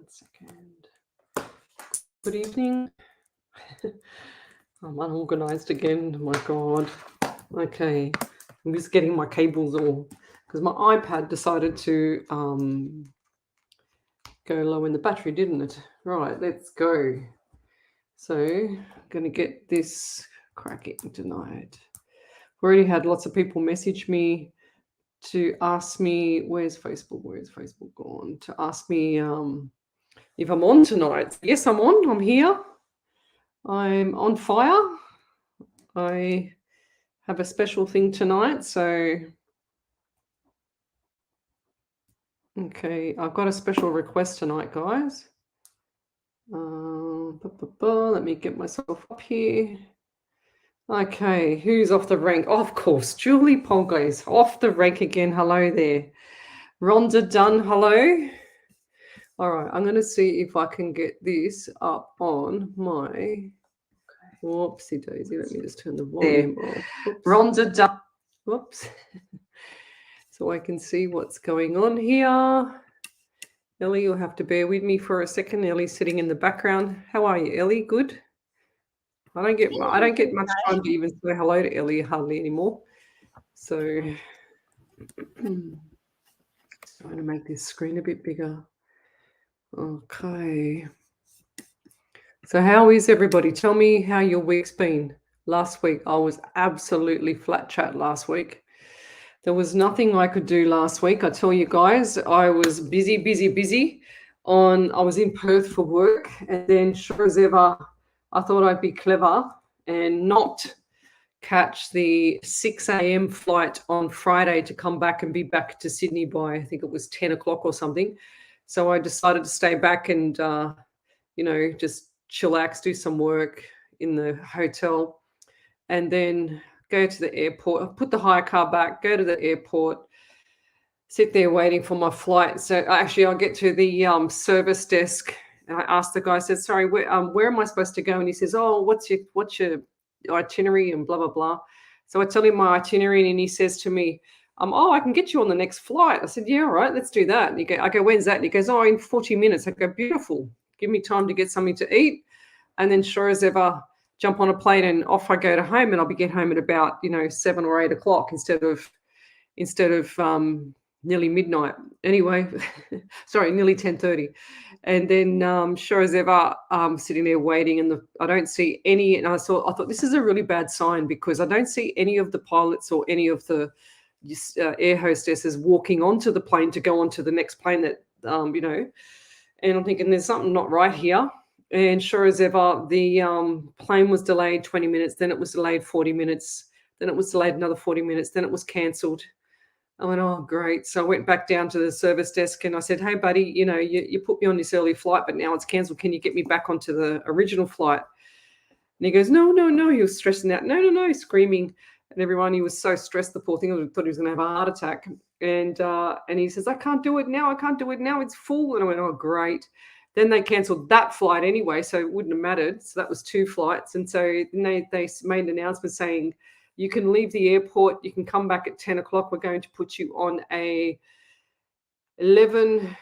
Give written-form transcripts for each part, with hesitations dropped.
second. Good evening. I'm unorganized again. Oh my God. Okay. I'm just getting my cables all because my iPad decided to go low in the battery, didn't it? Right, let's go. So I'm going to get this cracking tonight. We already had lots of people message me to ask me, where's Facebook gone? To ask me if I'm on tonight. Yes, I'm on. I'm here. I'm on fire. I have a special thing tonight. So, okay, I've got a special request tonight, guys. Let me get myself up here. Okay, who's off the rank? Oh, of course, Julie Polglaze off the rank again. Hello there. Rhonda Dunn, hello. All right, I'm going to see if I can get this up on my... Whoopsie daisy, let me just turn the volume off. Whoops. Rhonda Dunn. Whoops. So I can see what's going on here. Ellie, you'll have to bear with me for a second. Ellie's sitting in the background. How are you, Ellie? Good? I don't get much time to even say hello to Ellie hardly anymore. So trying to make this screen a bit bigger. Okay. So how is everybody? Tell me how your week's been. Last week, I was absolutely flat chat last week. There was nothing I could do last week. I tell you guys, I was busy. I was in Perth for work, and then sure as ever, I thought I'd be clever and not catch the 6 a.m. flight on Friday to come back and be back to Sydney by, I think it was 10 o'clock or something. So I decided to stay back and, just chillax, do some work in the hotel, and then go to the airport, put the hire car back, go to the airport, sit there waiting for my flight. So actually I'll get to the service desk, and I asked the guy, I said, sorry, where am I supposed to go? And he says, oh, what's your itinerary and blah, blah, blah. So I tell him my itinerary, and he says to me, I can get you on the next flight. I said, yeah, all right, let's do that. And I go, when's that? And he goes, in 40 minutes. I go, beautiful. Give me time to get something to eat. And then sure as ever, jump on a plane and off I go to home, and I'll be get home at about 7 or 8 o'clock instead of nearly midnight. Anyway, sorry, nearly 10:30. And then sure as ever, I'm sitting there waiting, and I don't see any. And I thought this is a really bad sign, because I don't see any of the pilots or any of the air hostesses walking onto the plane to go onto the next plane that And I'm thinking there's something not right here. And sure as ever, the plane was delayed 20 minutes, then it was delayed 40 minutes, then it was delayed another 40 minutes, then it was cancelled. I went, oh, great. So I went back down to the service desk, and I said, hey, buddy, you put me on this early flight, but now it's cancelled. Can you get me back onto the original flight? And he goes, no. He was stressing out. No, screaming. And everyone, he was so stressed, the poor thing. I thought he was going to have a heart attack. And he says, I can't do it now. It's full. And I went, oh, great. Then they cancelled that flight anyway, so it wouldn't have mattered. So that was 2 flights. And so they made an announcement saying, you can leave the airport, you can come back at 10 o'clock. We're going to put you on a 11:40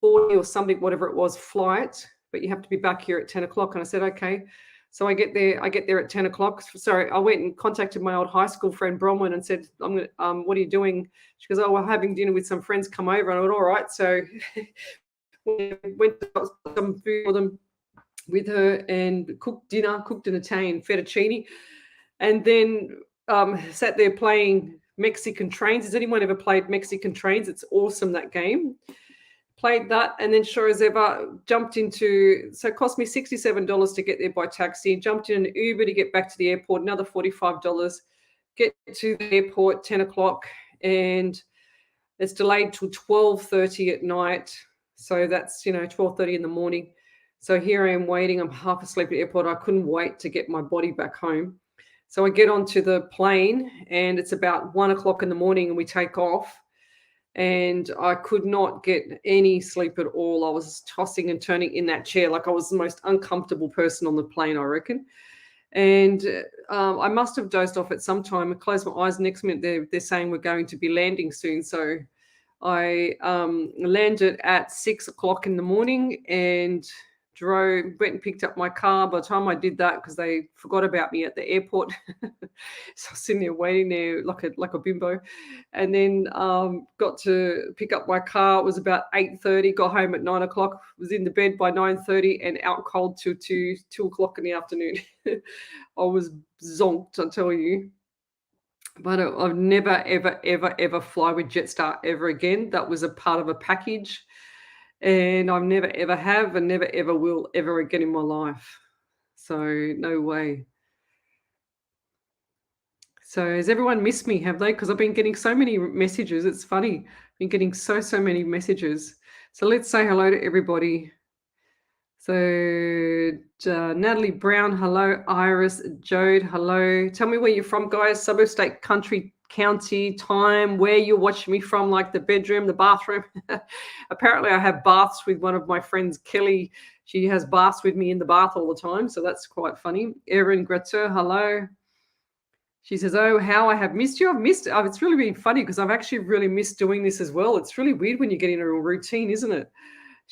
or something, whatever it was, flight, but you have to be back here at 10 o'clock. And I said, okay. So I get there at 10 o'clock. Sorry, I went and contacted my old high school friend, Bronwyn, and said, what are you doing? She goes, oh, we're having dinner with some friends, come over. And I went, all right. So we went to some food for them with her and cooked dinner, cooked an Italian fettuccine, and then sat there playing Mexican Trains. Has anyone ever played Mexican Trains? It's awesome, that game. Played that, and then sure as ever, so it cost me $67 to get there by taxi, jumped in an Uber to get back to the airport, another $45, get to the airport, 10 o'clock, and it's delayed till 12:30 at night. So that's, 12:30 in the morning. So here I am waiting. I'm half asleep at the airport. I couldn't wait to get my body back home. So I get onto the plane, and it's about 1 o'clock in the morning, and we take off. And I could not get any sleep at all. I was tossing and turning in that chair like I was the most uncomfortable person on the plane, I reckon. And I must have dozed off at some time. I closed my eyes. Next minute, they're saying we're going to be landing soon. So I landed at 6 o'clock in the morning and went and picked up my car. By the time I did that, because they forgot about me at the airport, so I was sitting there waiting there like a bimbo, and then got to pick up my car. It was about 8:30. Got home at 9 o'clock. Was in the bed by 9:30 and out cold till 2 o'clock in the afternoon. I was zonked, I tell you. But I've never, ever, ever, ever fly with Jetstar ever again. That was a part of a package, and I've never, ever have, and never, ever will ever again in my life. So no way. So has everyone missed me? Have they? Because I've been getting so many messages. It's funny. I've been getting so many messages. So let's say hello to everybody. So Natalie Brown, hello. Iris, Jode, hello. Tell me where you're from, guys. Suburb, state, country, county, time, where you're watching me from, like the bedroom, the bathroom. Apparently I have baths with one of my friends, Kelly. She has baths with me in the bath all the time, so that's quite funny. Erin Gretzer, hello. She says, oh, how I have missed you. I've missed it. It's really been funny because I've actually really missed doing this as well. It's really weird when you get in a routine, isn't it?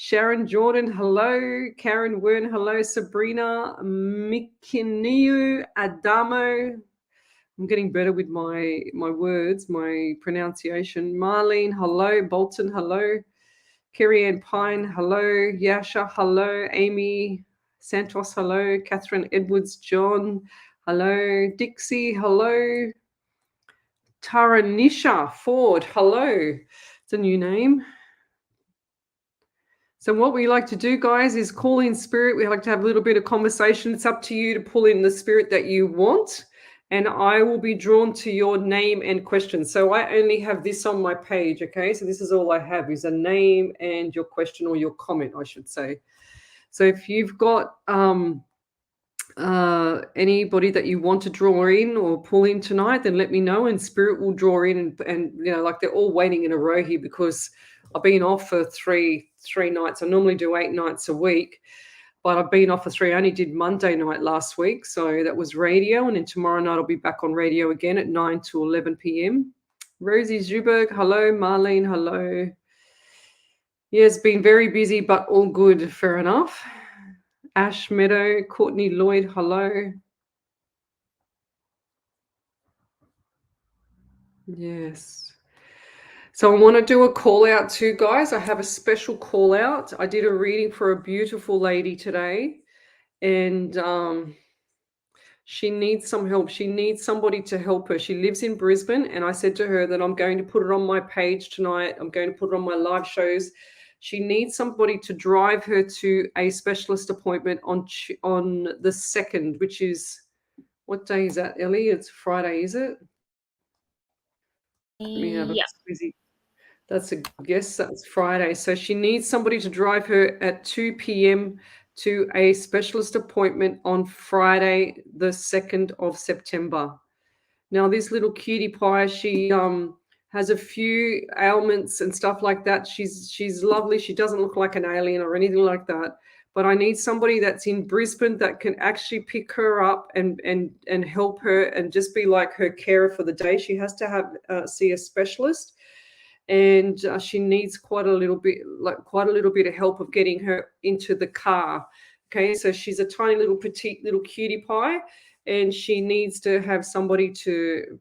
Sharon Jordan, hello. Karen Wern, hello. Sabrina Mikiniu Adamo. I'm getting better with my words, my pronunciation. Marlene, hello. Bolton, hello. Kerry Ann Pine, hello. Yasha, hello. Amy Santos, hello. Catherine Edwards, John, hello. Dixie, hello. Taranisha Ford, hello. It's a new name. So what we like to do, guys, is call in spirit. We like to have a little bit of conversation. It's up to you to pull in the spirit that you want, and I will be drawn to your name and question. So I only have this on my page, okay? So this is all I have is a name and your question or your comment, I should say. So if you've got anybody that you want to draw in or pull in tonight, then let me know, and spirit will draw in. And you know, like they're all waiting in a row here because I've been off for three nights. I normally do 8 nights a week, but I've been off for 3. I only did Monday night last week, so that was radio, and then tomorrow night I'll be back on radio again at 9 to 11 p.m. Rosie Zuberg, hello. Marlene, hello. Yeah, it's been very busy, but all good. Fair enough. Ash Meadow, Courtney Lloyd, hello. Yes. So I want to do a call out too, guys. I have a special call out. I did a reading for a beautiful lady today, and she needs some help. She needs somebody to help her. She lives in Brisbane, and I said to her that I'm going to put it on my page tonight. I'm going to put it on my live shows. She needs somebody to drive her to a specialist appointment on the 2nd, which is, what day is that, Ellie? It's Friday, is it? Let me have a busy. That's a guess. That's Friday. So she needs somebody to drive her at 2 p.m. to a specialist appointment on Friday, the 2nd of September. Now, this little cutie pie, she has a few ailments and stuff like that. She's lovely. She doesn't look like an alien or anything like that. But I need somebody that's in Brisbane that can actually pick her up and help her and just be like her carer for the day. She has to have see a specialist. And she needs quite a little bit of help of getting her into the car. Okay, so she's a tiny little petite little cutie pie, and she needs to have somebody to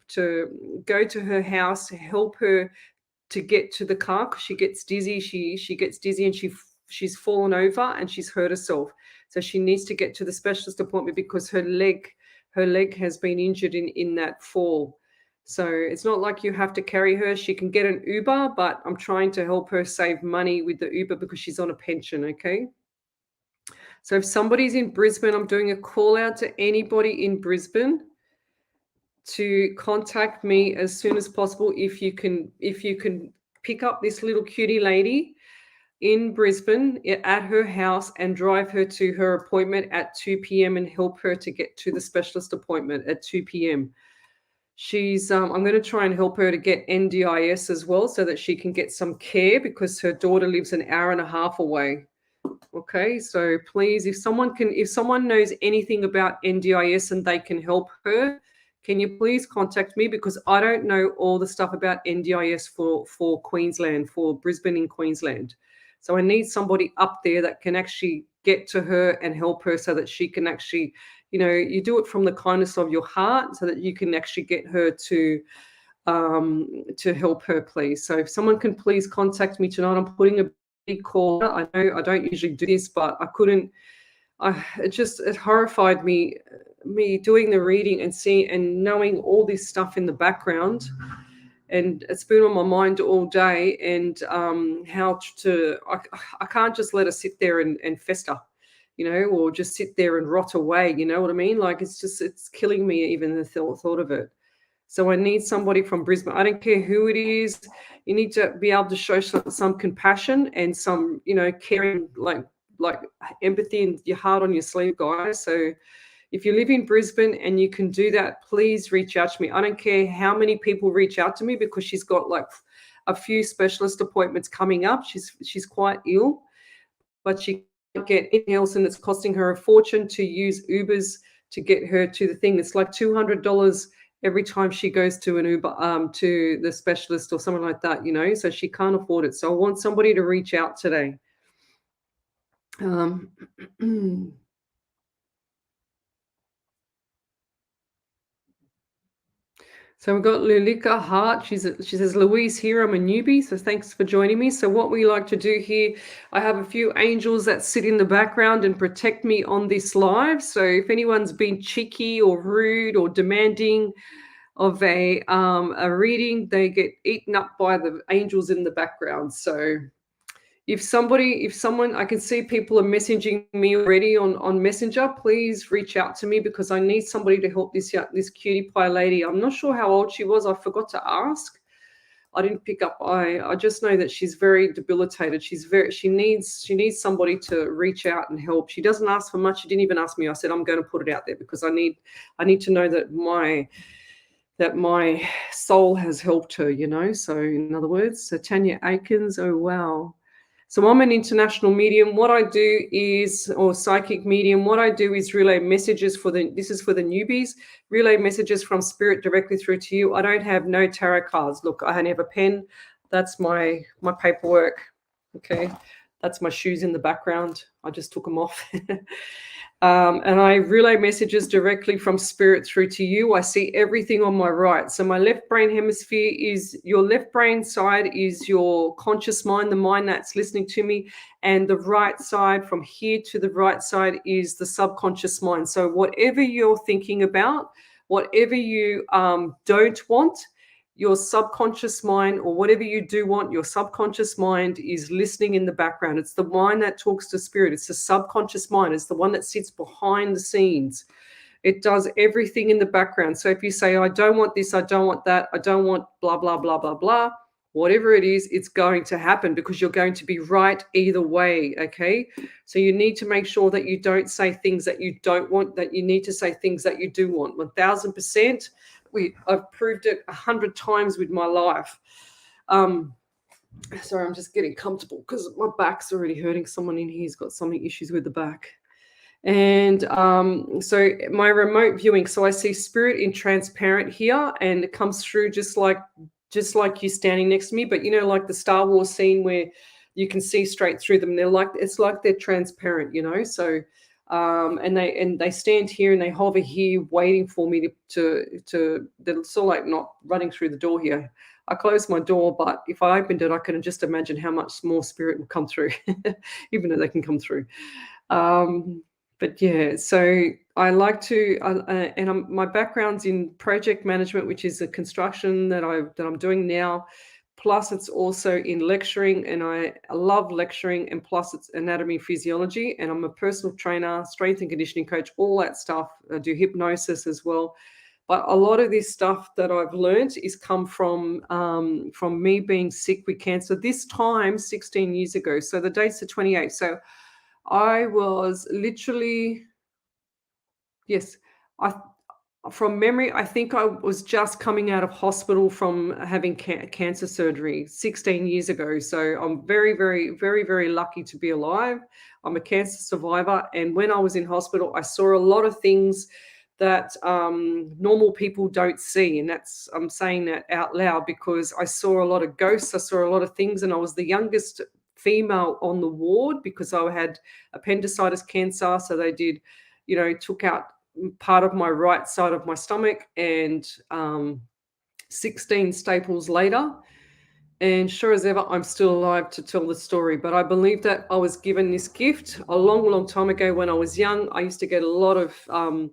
go to her house to help her to get to the car because she gets dizzy. She gets dizzy and she's fallen over and she's hurt herself. So she needs to get to the specialist appointment because her leg has been injured in that fall. So it's not like you have to carry her. She can get an Uber, but I'm trying to help her save money with the Uber because she's on a pension, okay? So if somebody's in Brisbane, I'm doing a call out to anybody in Brisbane to contact me as soon as possible if you can pick up this little cutie lady in Brisbane at her house and drive her to her appointment at 2 p.m. and help her to get to the specialist appointment at 2 p.m. She's I'm going to try and help her to get NDIS as well so that she can get some care because her daughter lives an hour and a half away. Okay, so please, if someone knows anything about NDIS and they can help her, Can you please contact me, because I don't know all the stuff about NDIS for Queensland, for Brisbane in Queensland. So I need somebody up there that can actually get to her and help her, so that she can actually, you do it from the kindness of your heart, so that you can actually get her to help her, please. So if someone can please contact me tonight, I'm putting a big call. I know I don't usually do this, but I couldn't. It horrified me doing the reading and seeing and knowing all this stuff in the background, and it's been on my mind all day. And I can't just let her sit there and fester, or just sit there and rot away. You know what I mean? Like, it's killing me, even the thought of it. So I need somebody from Brisbane. I don't care who it is. You need to be able to show some compassion and some, caring, like empathy, and your heart on your sleeve, guys. So if you live in Brisbane and you can do that, please reach out to me. I don't care how many people reach out to me, because she's got like a few specialist appointments coming up. She's quite ill, but she can't get anything else, and it's costing her a fortune to use Ubers to get her to the thing. It's like $200 every time she goes to an Uber, to the specialist or something like that, so she can't afford it. So I want somebody to reach out today. Um, So we've got Lulika Hart. She says, Louise here, I'm a newbie, so thanks for joining me. So what we like to do here, I have a few angels that sit in the background and protect me on this live. So if anyone's been cheeky or rude or demanding of a reading, they get eaten up by the angels in the background. So if someone, I can see people are messaging me already on Messenger, please reach out to me, because I need somebody to help this cutie pie lady. I'm not sure how old she was. I forgot to ask. I didn't pick up. I just know that she's very debilitated. She needs somebody to reach out and help. She doesn't ask for much. She didn't even ask me. I said, I'm going to put it out there, because I need to know that my soul has helped her, So in other words, so Tanya Aikens, oh wow. So I'm an international medium. What I do is, or psychic medium, what I do is relay messages this is for the newbies, relay messages from spirit directly through to you. I don't have no tarot cards. Look, I have a pen. That's my paperwork. Okay. That's my shoes in the background. I just took them off. And I relay messages directly from spirit through to you. I see everything on my right. So my left brain hemisphere is, your left brain side is your conscious mind, the mind that's listening to me. And the right side, from here to the right side, is the subconscious mind. So whatever you're thinking about, whatever you don't want, your subconscious mind, or whatever you do want, your subconscious mind is listening in the background. It's the mind that talks to spirit. It's the subconscious mind. It's the one that sits behind the scenes. It does everything in the background. So if you say, I don't want this, I don't want that, I don't want blah, blah, blah, blah, blah, whatever it is, it's going to happen, because you're going to be right either way, okay? So you need to make sure that you don't say things that you don't want, that you need to say things that you do want. 1000%. I've proved it 100 times with my life. Sorry, I'm just getting comfortable because my back's already hurting. Someone in here's got some issues with the back. And so my remote viewing, so I see spirit in transparent here, and it comes through just like you standing next to me, but like the Star Wars scene where you can see straight through them. It's like they're transparent, so and they stand here and they hover here waiting for me to they're sort of like not running through the door here. I closed my door, but if I opened it, I can just imagine how much more spirit will come through, even though they can come through. But yeah, so I like to, my background's in project management, which is a construction that I'm doing now. Plus, it's also in lecturing, and I love lecturing. And plus, it's anatomy, physiology, and I'm a personal trainer, strength and conditioning coach, all that stuff. I do hypnosis as well. But a lot of this stuff that I've learned is come from me being sick with cancer. This time, 16 years ago. So the date's the 28th. So I was literally, yes, from memory, I think I was just coming out of hospital from having cancer surgery 16 years ago. So I'm very, very, very, very lucky to be alive. I'm a cancer survivor. And when I was in hospital, I saw a lot of things that normal people don't see. And I'm saying that out loud because I saw a lot of ghosts, I saw a lot of things, and I was the youngest female on the ward because I had appendicitis cancer. So they did, took out part of my right side of my stomach, and 16 staples later. And sure as ever, I'm still alive to tell the story. But I believe that I was given this gift a long, long time ago when I was young. I used to get a lot of, I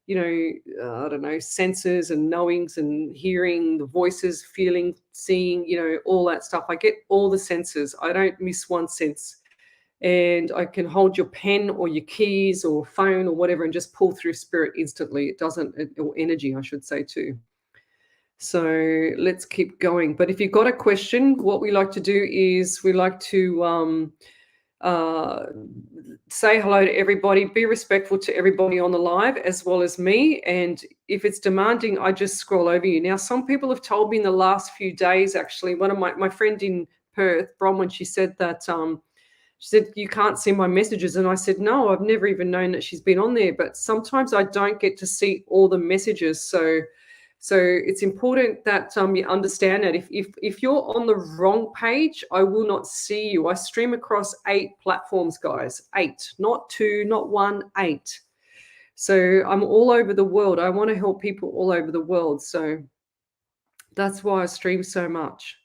don't know, senses and knowings and hearing the voices, feeling, seeing, all that stuff. I get all the senses. I don't miss one sense. And I can hold your pen or your keys or phone or whatever and just pull through spirit instantly. It doesn't, or energy, I should say, too. So let's keep going. But if you've got a question, what we like to do is we like to say hello to everybody, be respectful to everybody on the live as well as me. And if it's demanding, I just scroll over you. Now, some people have told me in the last few days, actually, one of my friend in Perth, Bronwyn, she said that she said, you can't see my messages. And I said, no, I've never even known that she's been on there. But sometimes I don't get to see all the messages. So it's important that you understand that if you're on the wrong page, I will not see you. I stream across 8 platforms, guys. 8, not 2, not 1, 8. So I'm all over the world. I want to help people all over the world. So that's why I stream so much.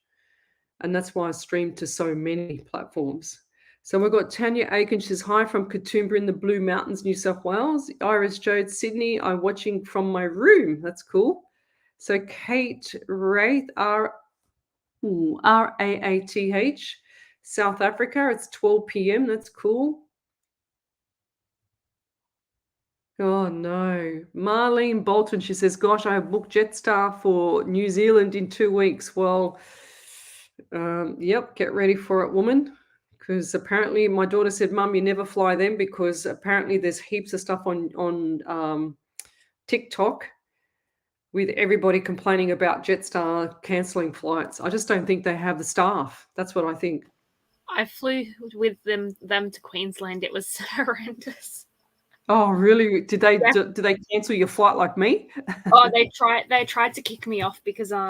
And that's why I stream to so many platforms. So we've got Tanya Aiken. She says, hi from Katoomba in the Blue Mountains, New South Wales. Iris Jode, Sydney. I'm watching from my room. That's cool. So Kate Wraith, R-A-A-T-H, South Africa. It's 12 p.m. That's cool. Oh, no. Marlene Bolton, she says, gosh, I have booked Jetstar for New Zealand in 2 weeks. Well, yep, get ready for it, woman. Because apparently my daughter said, Mum, you never fly them because apparently there's heaps of stuff on TikTok with everybody complaining about Jetstar cancelling flights. I just don't think they have the staff. That's what I think. I flew with them to Queensland. It was horrendous. Oh, really? Did they cancel your flight like me? Oh, they tried to kick me off because there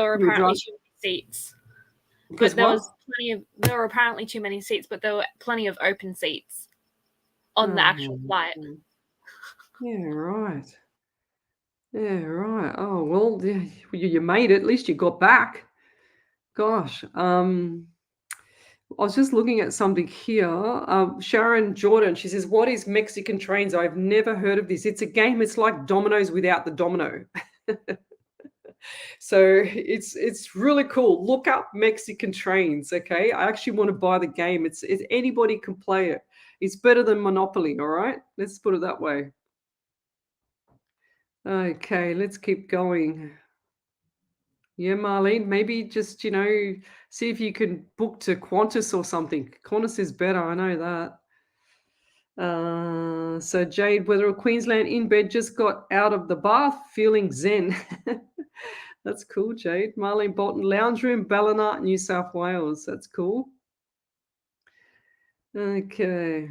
were apparently too many seats. But there were apparently too many seats, but there were plenty of open seats on the actual flight. Yeah, right. Yeah, right. Oh, well, you made it. At least you got back. Gosh. I was just looking at something here. Sharon Jordan, she says, what is Mexican Trains? I've never heard of this. It's a game. It's like dominoes without the domino. So it's really cool. Look up Mexican Trains, okay? I actually want to buy the game. It's anybody can play it. It's better than Monopoly, all right? Let's put it that way. Okay, let's keep going. Yeah, Marlene, maybe just, see if you can book to Qantas or something. Qantas is better, I know that. So Jade, whether a Queensland in bed, just got out of the bath, feeling zen. That's cool, Jade. Marlene Bolton, lounge room, Ballina, New South Wales. That's cool. Okay.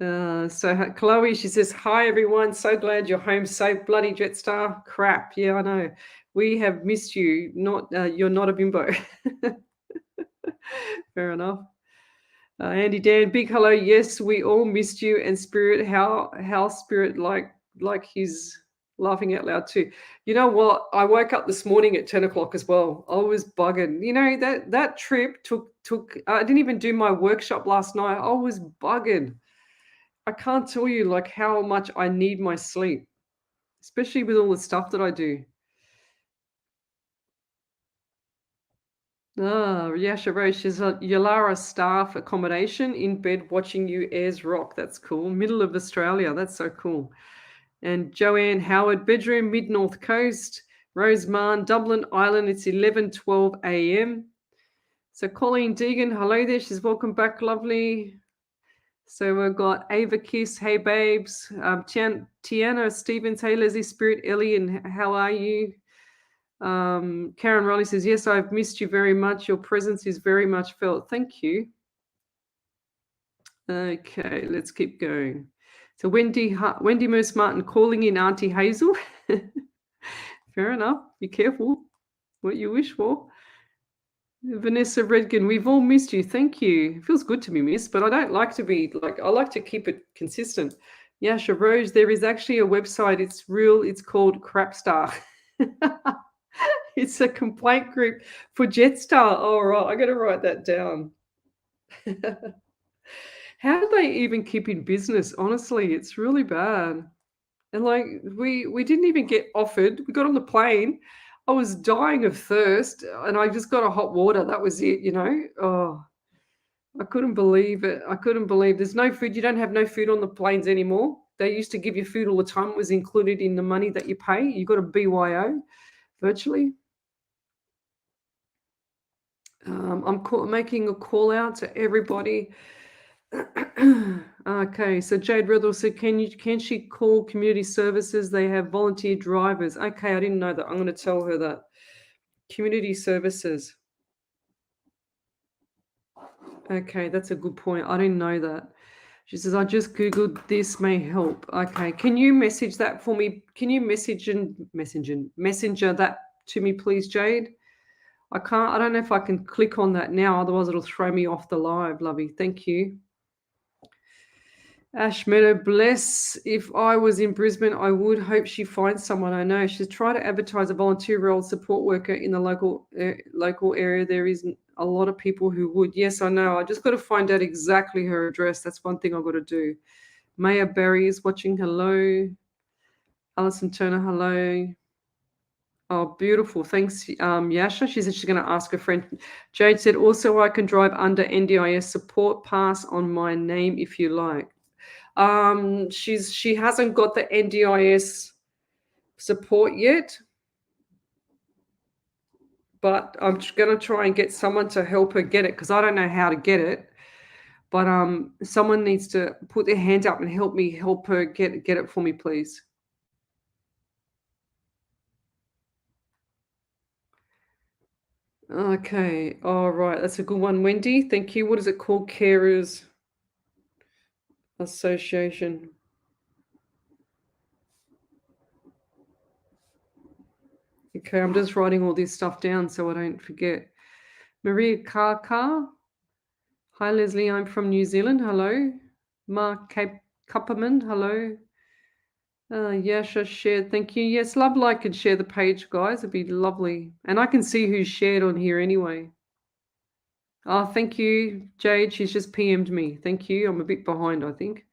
So Chloe, she says, hi, everyone. So glad you're home safe. Bloody Jetstar. Crap. Yeah, I know. We have missed you. You're not a bimbo. Fair enough. Andy Dan, big hello. Yes, we all missed you. And Spirit, how Spirit like he's laughing out loud too. You know what? I woke up this morning at 10 o'clock as well. I was bugging. That trip took. I didn't even do my workshop last night. I was bugging. I can't tell you like how much I need my sleep, especially with all the stuff that I do. Yasha Roche is a Yalara staff accommodation in bed watching you airs rock. That's cool. Middle of Australia. That's so cool. And Joanne Howard, bedroom, mid-north coast. Rosemar, Dublin Island. It's 11:12 a.m. So Colleen Deegan, hello there. She's welcome back, lovely. So we've got Ava Kiss, hey babes. Tiana Stevens, hey Leslie Spirit, Ellie, and how are you? Karen Riley says, yes, I've missed you very much. Your presence is very much felt. Thank you. Okay, let's keep going. So Wendy Moose Martin calling in Auntie Hazel. Fair enough. Be careful what you wish for. Vanessa Redkin, we've all missed you. Thank you. It feels good to be missed, but I don't like to be I like to keep it consistent. Yasha Rose, there is actually a website. It's real. It's called Crapstar. It's a complaint group for Jetstar. All right, I got to write that down. How do they even keep in business? Honestly, it's really bad. And we didn't even get offered. We got on the plane. I was dying of thirst, and I just got a hot water. That was it, Oh, I couldn't believe it. I couldn't believe there's no food. You don't have no food on the planes anymore. They used to give you food all the time. It was included in the money that you pay. You got a BYO virtually. I'm making a call out to everybody. Okay, so Jade Rethel said, can she call community services? They have volunteer drivers. Okay, I didn't know that. I'm going to tell her that. Community services. Okay, that's a good point. I didn't know that. She says, I just Googled this may help. Okay, can you message that for me? Can you messenger that to me, please, Jade? I don't know if I can click on that now. Otherwise, it'll throw me off the live, lovey. Thank you. Ash Meadow, bless. If I was in Brisbane, I would hope she finds someone I know. She's tried to advertise a volunteer role support worker in the local area. There is a lot of people who would. Yes, I know. I just got to find out exactly her address. That's one thing I've got to do. Maya Barry is watching. Hello. Alison Turner, hello. Oh, beautiful. Thanks, Yasha. She said she's going to ask a friend. Jade said, also, I can drive under NDIS support pass on my name if you like. She hasn't got the NDIS support yet, but I'm going to try and get someone to help her get it because I don't know how to get it. But someone needs to put their hand up and help her get it for me, please. Okay. All right. That's a good one, Wendy. Thank you. What is it called? Carers Association. Okay, I'm just writing all this stuff down so I don't forget. Maria Kaka. Hi, Leslie. I'm from New Zealand. Hello. Mark Kupperman. Hello. Yasha shared. Thank you. Yes, love, like, and share the page, guys. It'd be lovely. And I can see who's shared on here anyway. Oh, thank you, Jade. She's just PM'd me. Thank you. I'm a bit behind, I think.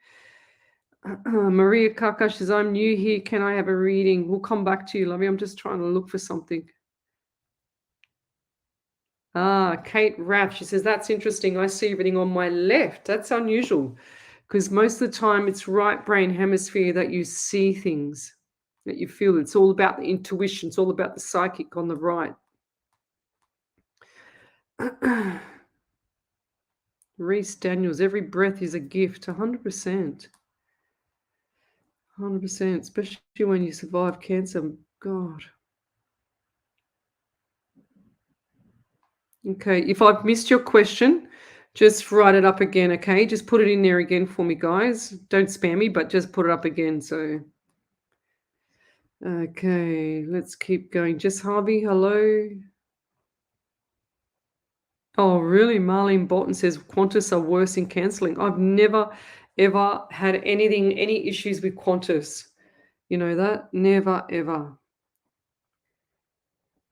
Maria Kaka says, I'm new here. Can I have a reading? We'll come back to you, lovey. I'm just trying to look for something. Kate Raff, she says, that's interesting. I see everything on my left. That's unusual because most of the time it's right brain hemisphere that you see things, that you feel. It's all about the intuition. It's all about the psychic on the right. Reese Daniels, every breath is a gift, 100%. 100%, especially when you survive cancer. God. Okay, if I've missed your question, just write it up again, okay? Just put it in there again for me, guys. Don't spam me, but just put it up again. So, okay, let's keep going. Jess Harvey, hello. Oh, really? Marlene Bolton says Qantas are worse in cancelling. I've never, ever had any issues with Qantas. You know that? Never, ever.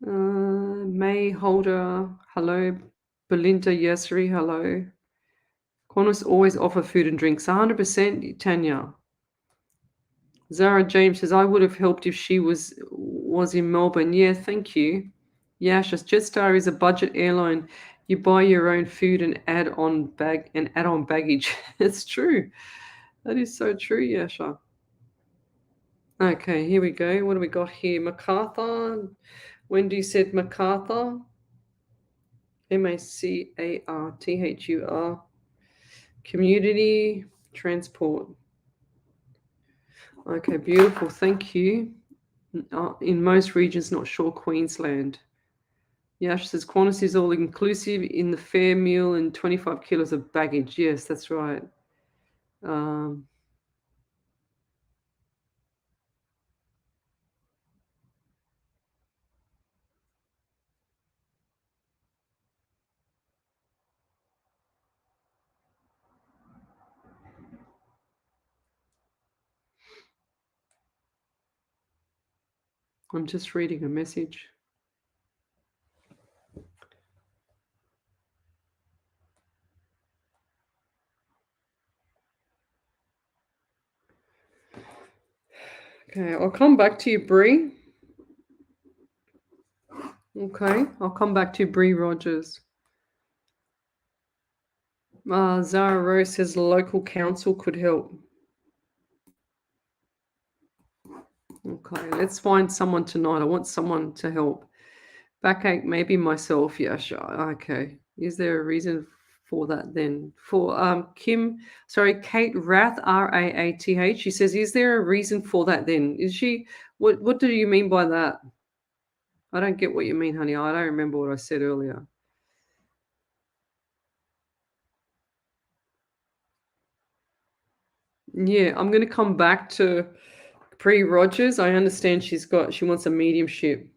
May Holder, hello. Belinda Yasri, hello. Qantas always offer food and drinks. 100%, Tanya. Zara James says, I would have helped if she was in Melbourne. Yeah, thank you. Yasha, Jetstar is a budget airline. You buy your own food and add on baggage. It's true. That is so true, Yasha. Okay, here we go. What do we got here? MacArthur. Wendy said MacArthur. MACARTHUR. Community transport. Okay, beautiful. Thank you. In most regions, not sure Queensland. Yash says Qantas is all inclusive in the fare meal and 25 kilos of baggage. Yes, that's right. I'm just reading a message. Okay, I'll come back to you, Bree. Okay, I'll come back to you, Bree Rogers. Zara Rose says local council could help. Okay, let's find someone tonight. I want someone to help. Backache, maybe myself. Yeah, sure. Okay. Is there a reason for that then? For Kate Rath, Raath. She says, is there a reason for that then? Is she what do you mean by that? I don't get what you mean, honey. I don't remember what I said earlier. Yeah, I'm gonna come back to Pre Rogers. I understand she wants a mediumship.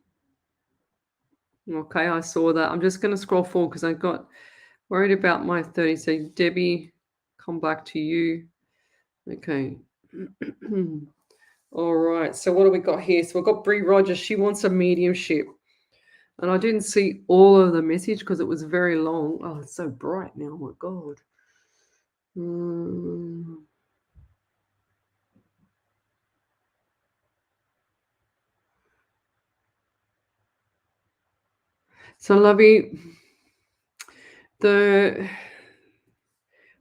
Okay, I saw that. I'm just gonna scroll forward because I got worried about my 30. So Debbie, come back to you. Okay. All right. So what do we got here? So we've got Bree Rogers. She wants a mediumship. And I didn't see all of the message because it was very long. Oh, it's so bright now. Oh my God. So Lovey,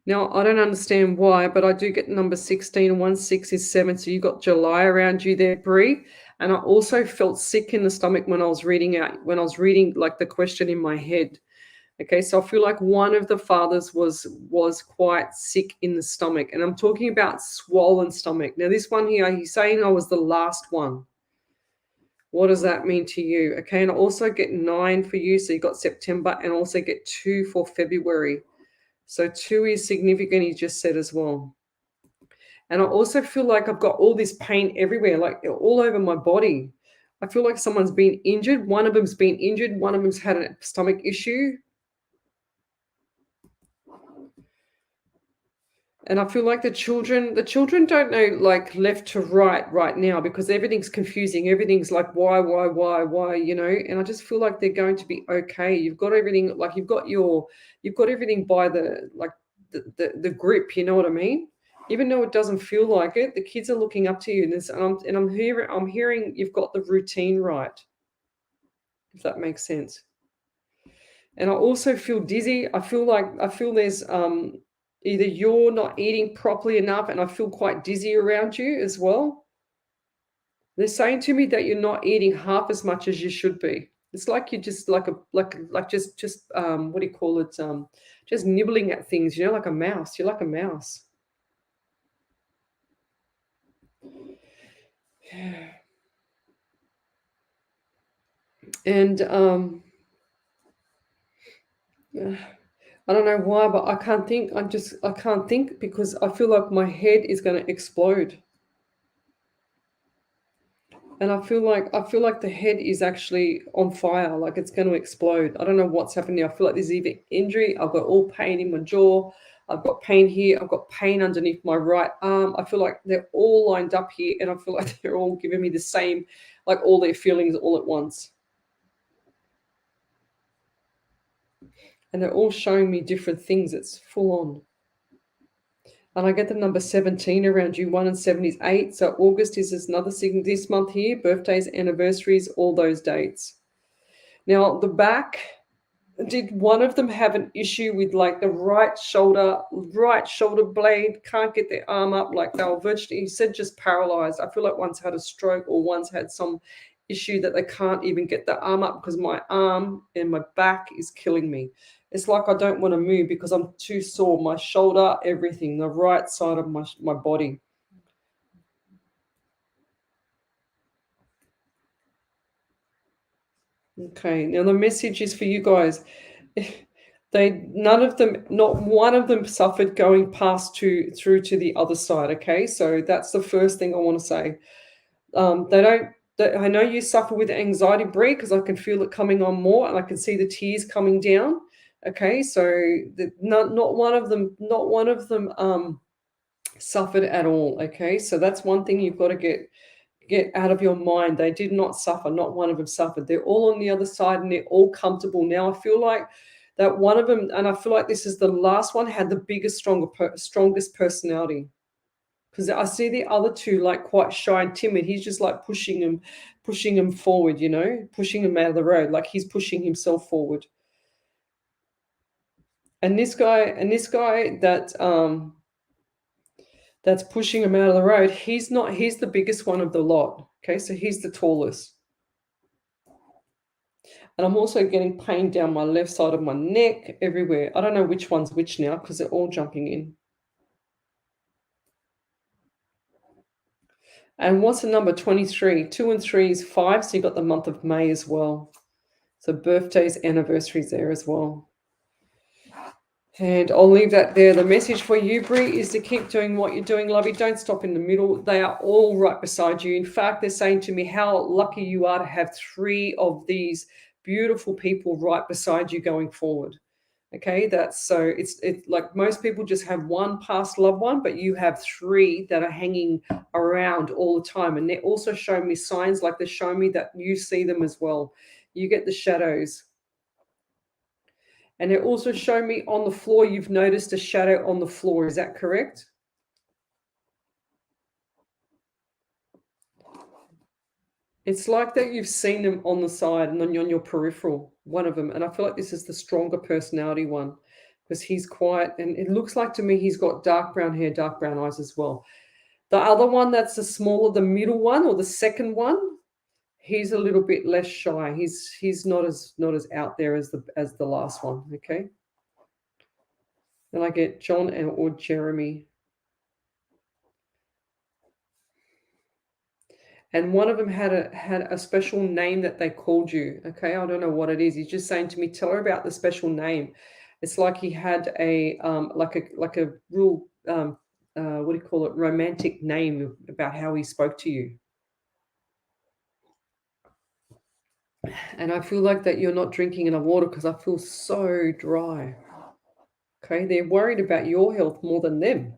now I don't understand why, but I do get number 16 and 16 is 7. So you got July around you there, Bree. And I also felt sick in the stomach when I was reading like the question in my head. Okay, so I feel like one of the fathers was quite sick in the stomach, and I'm talking about swollen stomach. Now, this one here, he's saying I was the last one. What does that mean to you? Okay, and I also get 9 for you, so you got September, and also get 2 for February. So 2 is significant, he just said as well. And I also feel like I've got all this pain everywhere, like all over my body. I feel like someone's been injured. One of them's been injured. One of them's had a stomach issue. And I feel like the children don't know like left to right now because everything's confusing. Everything's like why, and I just feel like they're going to be okay. You've got everything, like you've got everything by the grip, you know what I mean? Even though it doesn't feel like it, the kids are looking up to you, and I'm hearing you've got the routine right, if that makes sense. And I also feel dizzy. I feel there's either you're not eating properly enough, and I feel quite dizzy around you as well. They're saying to me that you're not eating half as much as you should be. It's like you're just like just what do you call it? Just nibbling at things, like a mouse. You're like a mouse. And I don't know why, but I can't think. I can't think because I feel like my head is going to explode. And I feel like the head is actually on fire, like it's going to explode. I don't know what's happening. I feel like there's either injury. I've got all pain in my jaw. I've got pain here. I've got pain underneath my right arm. I feel like they're all lined up here, and I feel like they're all giving me the same, like all their feelings all at once. And they're all showing me different things. It's full on. And I get the number 17 around you. 1 and 7 is 8. So August is another sign this month here. Birthdays, anniversaries, all those dates. Now, the back, did one of them have an issue with like the right shoulder blade? Can't get their arm up, like they were virtually, he said, just paralyzed. I feel like one's had a stroke or one's had some issue that they can't even get the arm up because my arm and my back is killing me. It's like I don't want to move because I'm too sore. My shoulder, everything, the right side of my body. Okay, now the message is for you guys. Not one of them suffered going through to the other side. Okay, so that's the first thing I want to say. I know you suffer with anxiety, Bree, because I can feel it coming on more, and I can see the tears coming down. Okay, so not one of them suffered at all. Okay, so that's one thing you've got to get get out of your mind. They did not suffer. Not one of them suffered. They're all on the other side and they're all comfortable. Now I feel like that one of them, and I feel like this is the last one, had the biggest, strongest personality. Because I see the other two like quite shy and timid. He's just like pushing him forward, you know, pushing him out of the road, like he's pushing himself forward. And this guy that's pushing him out of the road, he's the biggest one of the lot. Okay, so he's the tallest. And I'm also getting pain down my left side of my neck, everywhere. I don't know which one's which now because they're all jumping in. And what's the number? 23. 2 and 3 is 5, so you got the month of May as well. So birthdays, anniversaries there as well. And I'll leave that there. The message for you, Brie, is to keep doing what you're doing, lovey. Don't stop in the middle. They are all right beside you. In fact, they're saying to me how lucky you are to have 3 of these beautiful people right beside you going forward. Okay, that's so it's like most people just have one past loved one, but you have 3 that are hanging around all the time. And they're also showing me signs, like they're showing me that you see them as well. You get the shadows. And they're also showing me on the floor, you've noticed a shadow on the floor. Is that correct? It's like that you've seen them on the side and on your peripheral, one of them. And I feel like this is the stronger personality one because he's quiet. And it looks like to me he's got dark brown hair, dark brown eyes as well. The other one that's the smaller, the middle one or the second one, he's a little bit less shy. He's not as out there as the last one, okay? Then I get John or Jeremy. And one of them had a special name that they called you. Okay, I don't know what it is. He's just saying to me, tell her about the special name. It's like he had a like a real what do you call it? Romantic name about how he spoke to you. And I feel like that you're not drinking enough water because I feel so dry. Okay, they're worried about your health more than them.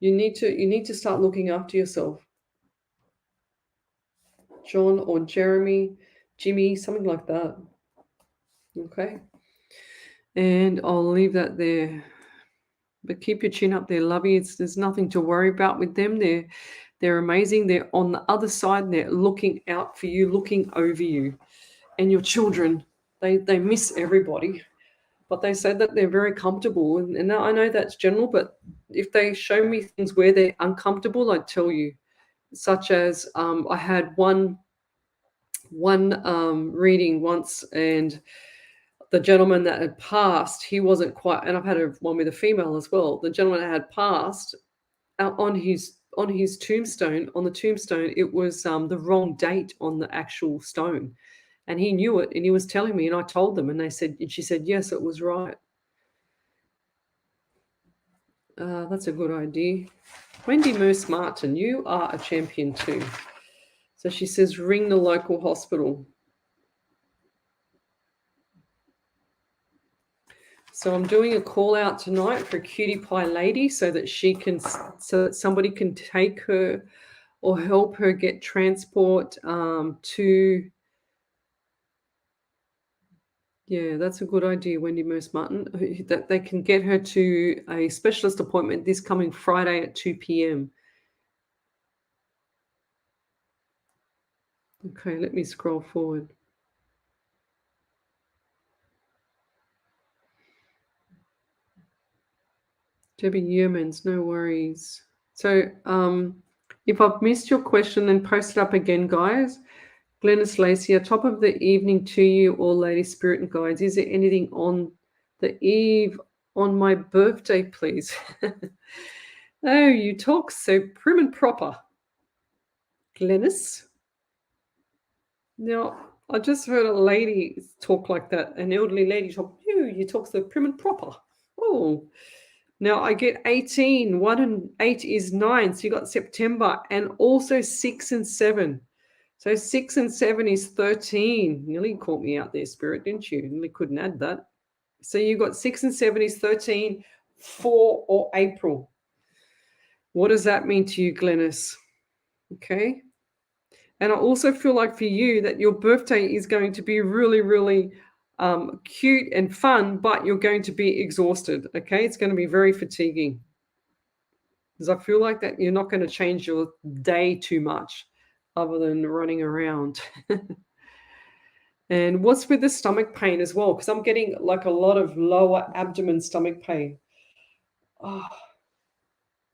You need to start looking after yourself. John or Jeremy, Jimmy, something like that. Okay. And I'll leave that there. But keep your chin up there, lovey. There's nothing to worry about with them. They're amazing. They're on the other side. They're looking out for you, looking over you. And your children, they miss everybody. But they say that they're very comfortable. And I know that's general, but if they show me things where they're uncomfortable, I'd tell you. Such as I had one reading once, and the gentleman that had passed, he wasn't quite, and I've had one with a female as well. The gentleman that had passed, on his tombstone, it was the wrong date on the actual stone, and he knew it, and he was telling me, and I told them, and she said yes, it was right. That's a good idea. Wendy Moose Martin, you are a champion too. So she says, ring the local hospital. So I'm doing a call out tonight for a cutie pie lady so that somebody can take her or help her get transport to. Yeah, that's a good idea, Wendy Moose Martin, that they can get her to a specialist appointment this coming Friday at 2 p.m. Okay, let me scroll forward. Debbie Yeomans, no worries. So if I've missed your question, then post it up again, guys. Glennis Lacey, top of the evening to you, all Lady Spirit and Guides. Is there anything on the eve on my birthday, please? Oh, you talk so prim and proper, Glennis. Now, I just heard a lady talk like that, an elderly lady talk, you talk so prim and proper. Oh, now I get 18. 1 and 8 is 9. So you got September, and also 6 and 7. So 6 and 7 is 13. Nearly caught me out there, Spirit, didn't you? Nearly couldn't add that. So you got 6 and 7 is 13 for April. What does that mean to you, Glennis? Okay. And I also feel like for you that your birthday is going to be really, really cute and fun, but you're going to be exhausted, okay? It's going to be very fatiguing. Because I feel like that you're not going to change your day too much other than running around. And what's with the stomach pain as well? Because I'm getting like a lot of lower abdomen stomach pain. Oh,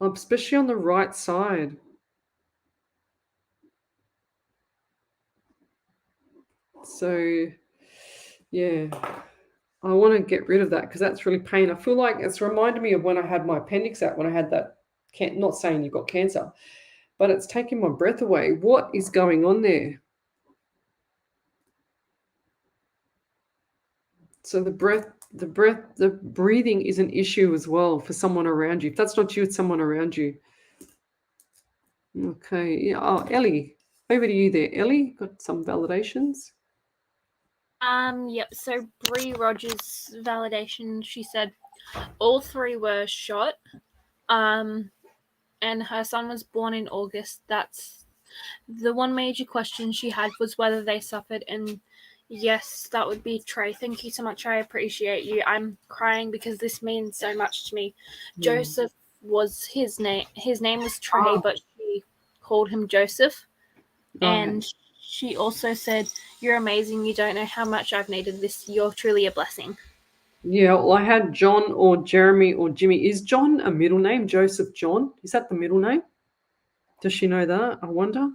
especially on the right side. So, yeah, I want to get rid of that because that's really pain. I feel like it's reminded me of when I had my appendix out, when I had that, not saying you've got cancer, but it's taking my breath away. What is going on there? So the breathing is an issue as well for someone around you. If that's not you, it's someone around you. Okay. Yeah. Oh, Ellie, over to you there. Ellie, got some validations? Yep. So Bree Rogers' validation, she said all 3 were shot. And her son was born in August. That's the one major question she had, was whether they suffered. And yes, that would be Trey. Thank you so much. I appreciate you. I'm crying because this means so much to me. Joseph was his name. His name was Trey, but she called him Joseph. And she also said, "You're amazing. You don't know how much I've needed this. You're truly a blessing." Yeah, well, I had John or Jeremy or Jimmy. Is John a middle name? Joseph John? Is that the middle name? Does she know that? I wonder.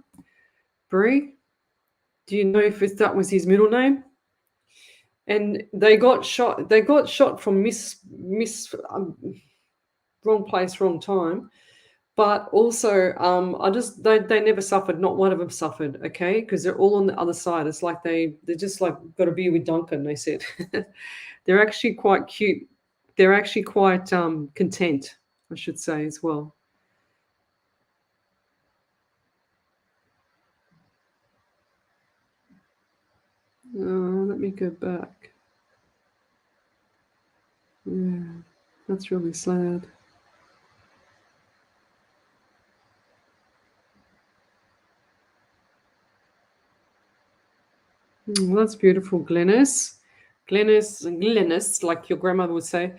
Bree, do you know if that was his middle name? And they got shot. They got shot from wrong place, wrong time. But also, they never suffered. Not one of them suffered. Okay, because they're all on the other side. It's like they're just like got to be with Duncan. They said they're actually quite cute. They're actually quite content, I should say, as well. Let me go back. Yeah, that's really sad. Well, that's beautiful, Glennis. Glennis, like your grandmother would say.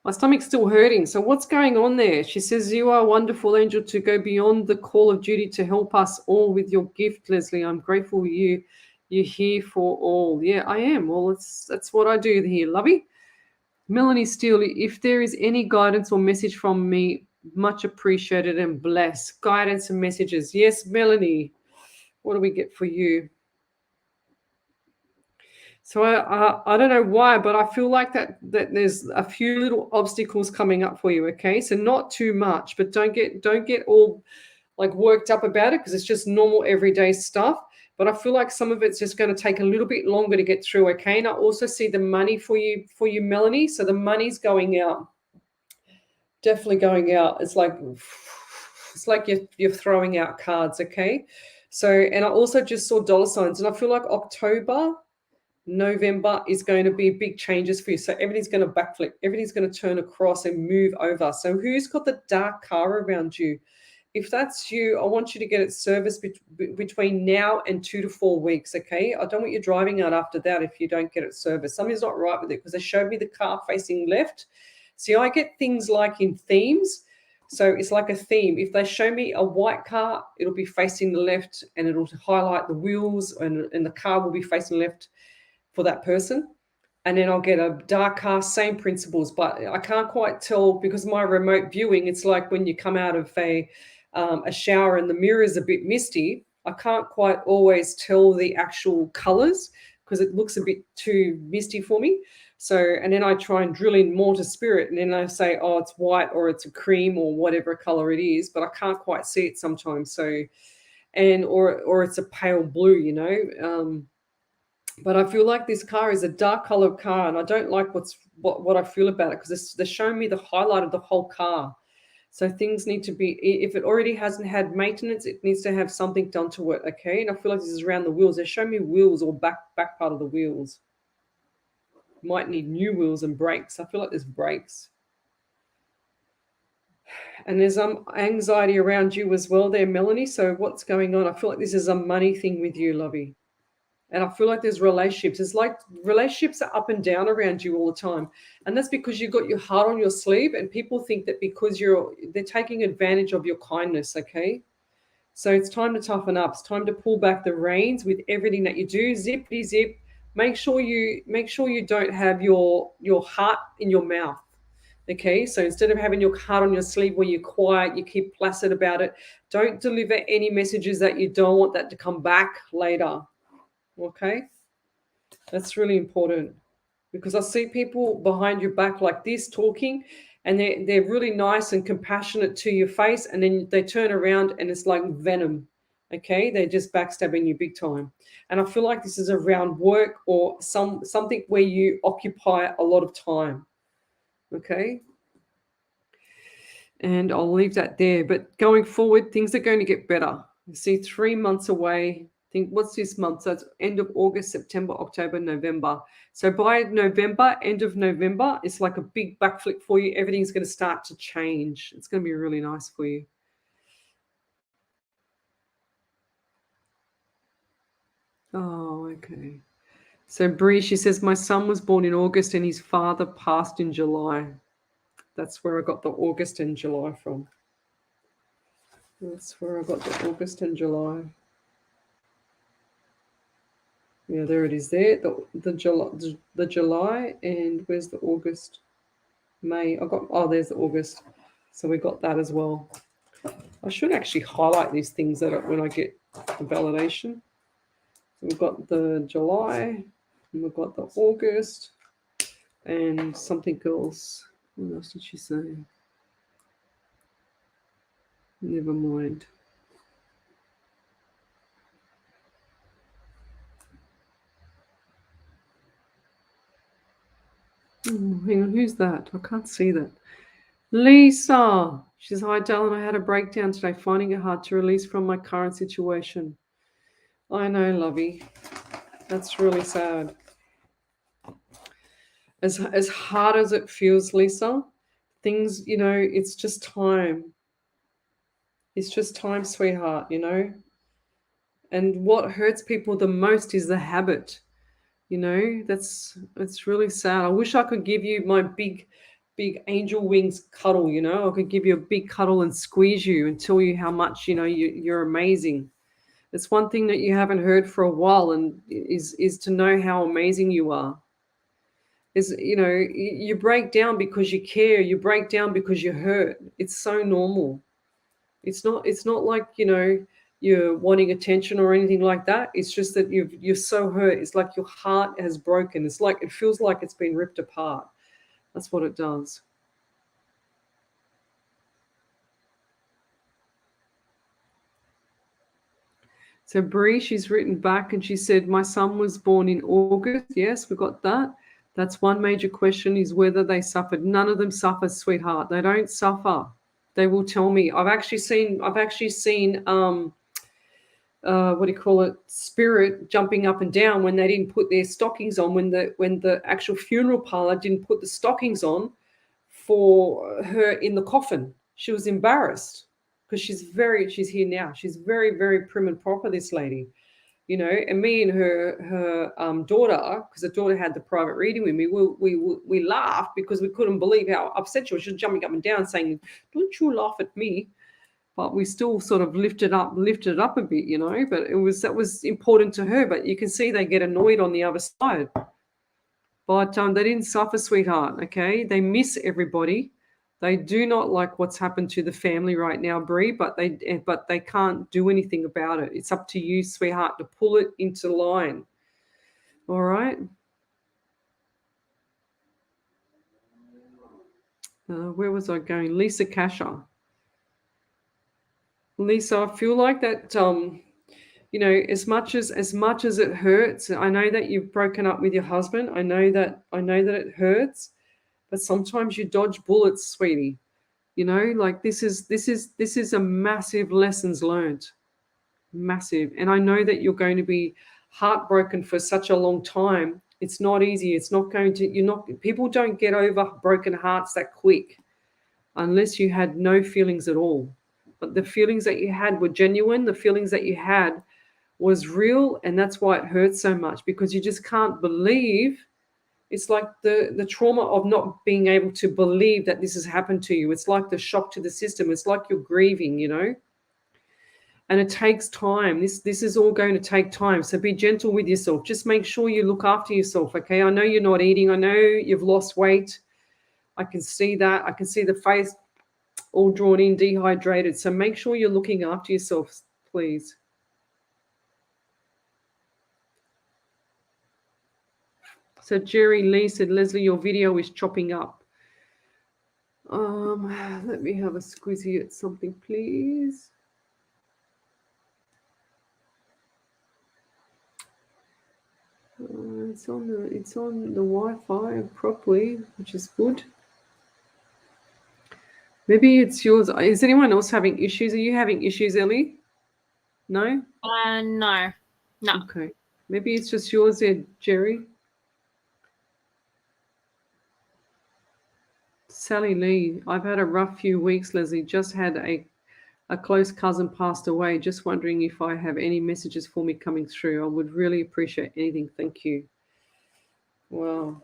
My stomach's still hurting. So what's going on there? She says, you are a wonderful angel to go beyond the call of duty to help us all with your gift, Lesley. I'm grateful you're here for all. Yeah, I am. Well, that's what I do here, lovey. Melanie Steele, if there is any guidance or message from me, much appreciated and blessed. Guidance and messages. Yes, Melanie. What do we get for you? So I don't know why, but I feel like that there's a few little obstacles coming up for you. Okay, so not too much, but don't get all like worked up about it because it's just normal everyday stuff. But I feel like some of it's just going to take a little bit longer to get through. Okay, and I also see the money for you, Melanie. So the money's going out, definitely going out. It's like you're throwing out cards. Okay, so and I also just saw dollar signs, and I feel like October, November is going to be big changes for you. So everything's going to backflip. Everything's going to turn across and move over. So who's got the dark car around you? If that's you, I want you to get it serviced between now and 2 to 4 weeks, okay? I don't want you driving out after that if you don't get it serviced. Something's not right with it because they showed me the car facing left. See, I get things like in themes. So it's like a theme. If they show me a white car, it'll be facing the left and it'll highlight the wheels and the car will be facing left for that person. And then I'll get a dark car, same principles, but I can't quite tell because my remote viewing, it's like when you come out of a shower and the mirror is a bit misty, I can't quite always tell the actual colors because it looks a bit too misty for me. So, and then I try and drill in more to spirit and then I say, oh, it's white or it's a cream or whatever color it is, but I can't quite see it sometimes. So, and, or it's a pale blue, you know, but I feel like this car is a dark colored car and I don't like what I feel about it because they're showing me the highlight of the whole car. So things need to be, if it already hasn't had maintenance, it needs to have something done to it, okay? And I feel like this is around the wheels. They're showing me wheels or back part of the wheels. Might need new wheels and brakes. I feel like there's brakes. And there's anxiety around you as well there, Melanie. So what's going on? I feel like this is a money thing with you, lovey. And I feel like there's relationships. It's like relationships are up and down around you all the time. And that's because you've got your heart on your sleeve, and people think that because they're taking advantage of your kindness, okay? So it's time to toughen up. It's time to pull back the reins with everything that you do. Zippity zip. Make sure you don't have your heart in your mouth. Okay, so instead of having your heart on your sleeve where you're quiet, you keep placid about it, don't deliver any messages that you don't want that to come back later. Okay, that's really important, because I see people behind your back like this talking, and they're really nice and compassionate to your face, and then they turn around and it's like venom. Okay, they're just backstabbing you big time. And I feel like this is around work or something where you occupy a lot of time. Okay, and I'll leave that there. But going forward, things are going to get better. You see, 3 months away. Think, what's this month? So it's end of August, September, October, November. So by November, end of November, it's like a big backflip for you. Everything's going to start to change. It's going to be really nice for you. Oh, okay. So Bree, she says, my son was born in August and his father passed in July. That's where I got the August and July from. That's where I got the August and July. Yeah, there it is there. The July, and where's the August? May. There's the August. So we got that as well. I should actually highlight these things when I get the validation. So we've got the July, and we've got the August, and something else. What else did she say? Never mind. Oh, hang on, who's that? I can't see that. Lisa. She says, hi, darling. I had a breakdown today, finding it hard to release from my current situation. I know, lovey. That's really sad. As hard as it feels, Lisa, things, it's just time. It's just time, sweetheart, And what hurts people the most is the habit. It's really sad. I wish I could give you my big angel wings cuddle. I could give you a big cuddle and squeeze you and tell you how much you're amazing. It's one thing that you haven't heard for a while, and is to know how amazing you are. You break down because you care. You break down because you hurt. It's so normal. It's not like you're wanting attention or anything like that. It's just that you're so hurt. It's like your heart has broken. It's like it feels like it's been ripped apart. That's what it does. So Bree, she's written back and she said, my son was born in August. Yes, we got that. That's one major question, is whether they suffered. None of them suffer, sweetheart. They don't suffer. They will tell me. I've actually seen spirit jumping up and down when they didn't put their stockings on, when the actual funeral parlor didn't put the stockings on for her in the coffin. She was embarrassed because she's here now. She's very, very prim and proper, this lady. And me and her daughter, because the daughter had the private reading with me, we laughed because we couldn't believe how upset she was. She was jumping up and down saying, don't you laugh at me. But we still sort of lifted up a bit, but that was important to her. But you can see they get annoyed on the other side. But they didn't suffer, sweetheart, okay? They miss everybody. They do not like what's happened to the family right now, Bree, but they can't do anything about it. It's up to you, sweetheart, to pull it into line. All right? Where was I going? Lisa Kasha. Lisa, I feel like that, as much as it hurts, I know that you've broken up with your husband. I know that it hurts, but sometimes you dodge bullets, sweetie. Like this is a massive lessons learned, massive. And I know that you're going to be heartbroken for such a long time. It's not easy. It's not going to. People don't get over broken hearts that quick. unless you had no feelings at all. But the feelings that you had were genuine. The feelings that you had was real, and that's why it hurts so much, because you just can't believe. It's like the trauma of not being able to believe that this has happened to you. It's like the shock to the system. It's like you're grieving, and it takes time. This is all going to take time. So be gentle with yourself. Just make sure you look after yourself, okay? I know you're not eating. I know you've lost weight. I can see that. I can see the face all drawn in, dehydrated. So make sure you're looking after yourself, please. So Jerry Lee said, Lesley, your video is chopping up. Let me have a squeezy at something, please. It's on the Wi-Fi properly, which is good. Maybe it's yours. Is anyone else having issues? Are you having issues, Ellie? No? No. Okay. Maybe it's just yours there, Jerry. Sally Lee, I've had a rough few weeks, Lesley. Just had a close cousin passed away. Just wondering if I have any messages for me coming through. I would really appreciate anything. Thank you. Wow.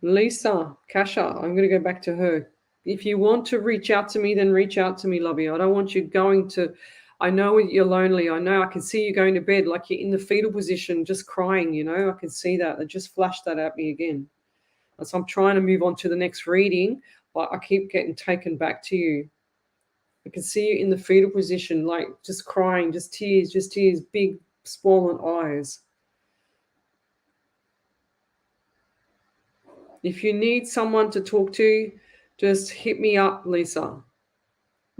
Lisa, Kasha, I'm going to go back to her. If you want to reach out to me, then reach out to me, lovey. I don't want you going to, I know you're lonely. I know I can see you going to bed like you're in the fetal position, just crying, I can see that. It just flashed that at me again. And so I'm trying to move on to the next reading, but I keep getting taken back to you. I can see you in the fetal position, like just crying, just tears, big swollen eyes. If you need someone to talk to, just hit me up, Lisa.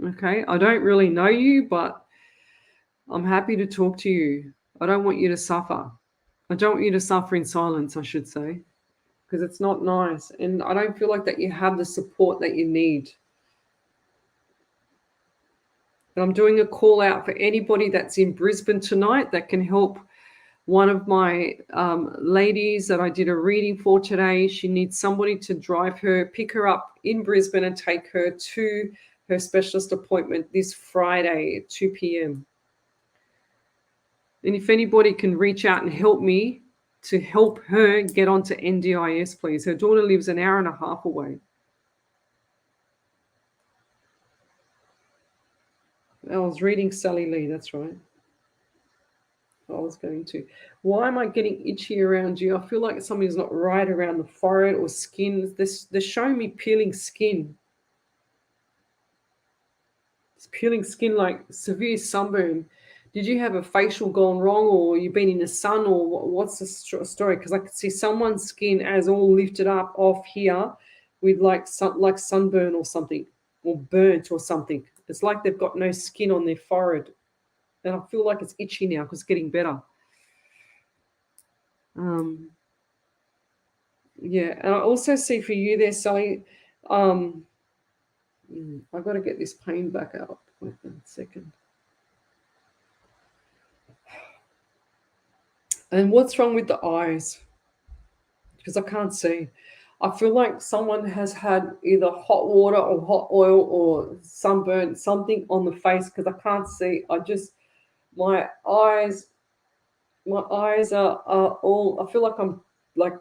Okay, I don't really know you, but I'm happy to talk to you. I don't want you to suffer. I don't want you to suffer in silence, I should say, because it's not nice. And I don't feel like that you have the support that you need. And I'm doing a call out for anybody that's in Brisbane tonight that can help one of my ladies that I did a reading for today. She needs somebody to drive her, pick her up in Brisbane and take her to her specialist appointment this Friday at 2 p.m. And if anybody can reach out and help me to help her get onto NDIS, please. Her daughter lives an hour and a half away. I was reading Sally Lee, that's right. I was going to. Why am I getting itchy around you? I feel like something's not right around the forehead or skin. They're showing me peeling skin. It's peeling skin like severe sunburn. Did you have a facial gone wrong, or you've been in the sun, or what's the story? Because I could see someone's skin as all lifted up off here with like sunburn or something, or burnt or something. It's like they've got no skin on their forehead. And I feel like it's itchy now because it's getting better. Yeah, and I also see for you there, Sally, I've got to get this pain back out. Wait a second. And what's wrong with the eyes? Because I can't see. I feel like someone has had either hot water or hot oil or sunburn, something on the face, because I can't see. My eyes are all, I feel like I'm like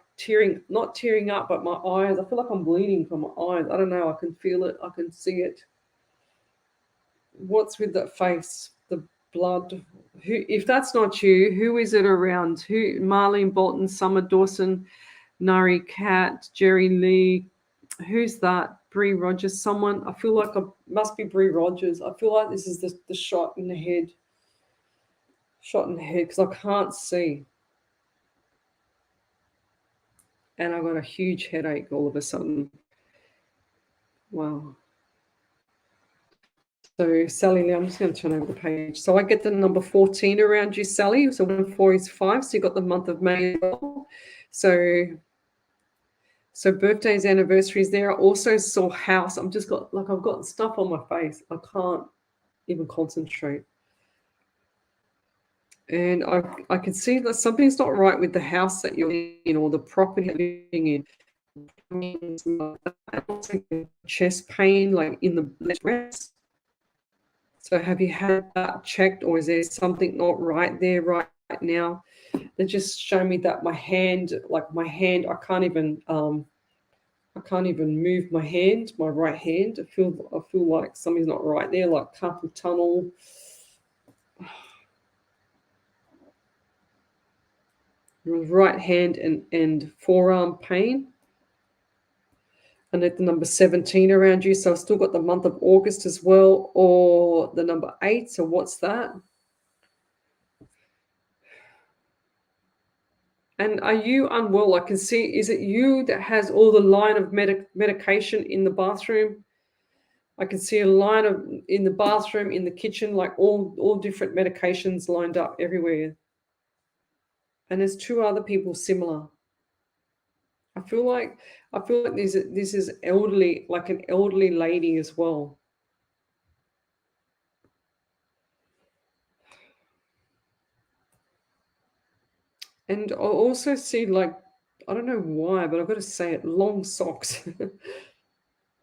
not tearing up, but my eyes, I feel like I'm bleeding from my eyes. I don't know. I can feel it. I can see it. What's with that face? The blood. If that's not you, who is it around? Who? Marlene Bolton, Summer Dawson, Nari Cat, Jerry Lee. Who's that? Bree Rogers. Someone. I feel like it must be Bree Rogers. I feel like this is the shot in the head. Shot in the head because I can't see. And I got a huge headache all of a sudden. Wow. So Sally, I'm just going to turn over the page. So I get the number 14 around you, Sally. So 1 4 is 5. So you got the month of May as well. So birthdays, anniversaries there. I also saw house. I've got stuff on my face. I can't even concentrate. And I can see that something's not right with the house that you're in or the property you're living in. Also chest pain, like in the breast. So have you had that checked, or is there something not right there right now? They just show me that my hand, I can't even move my hand, my right hand. I feel like something's not right there, like carpal tunnel. Right hand and forearm pain. And at the number 17 around you. So I've still got the month of August as well, or the number 8. So what's that? And are you unwell? I can see, is it you that has all the line of medication in the bathroom? I can see a line of in the bathroom, in the kitchen, like all different medications lined up everywhere. And there's 2 other people similar. I feel like this is elderly, like an elderly lady as well. And I also see, like, I don't know why, but I've got to say it, long socks.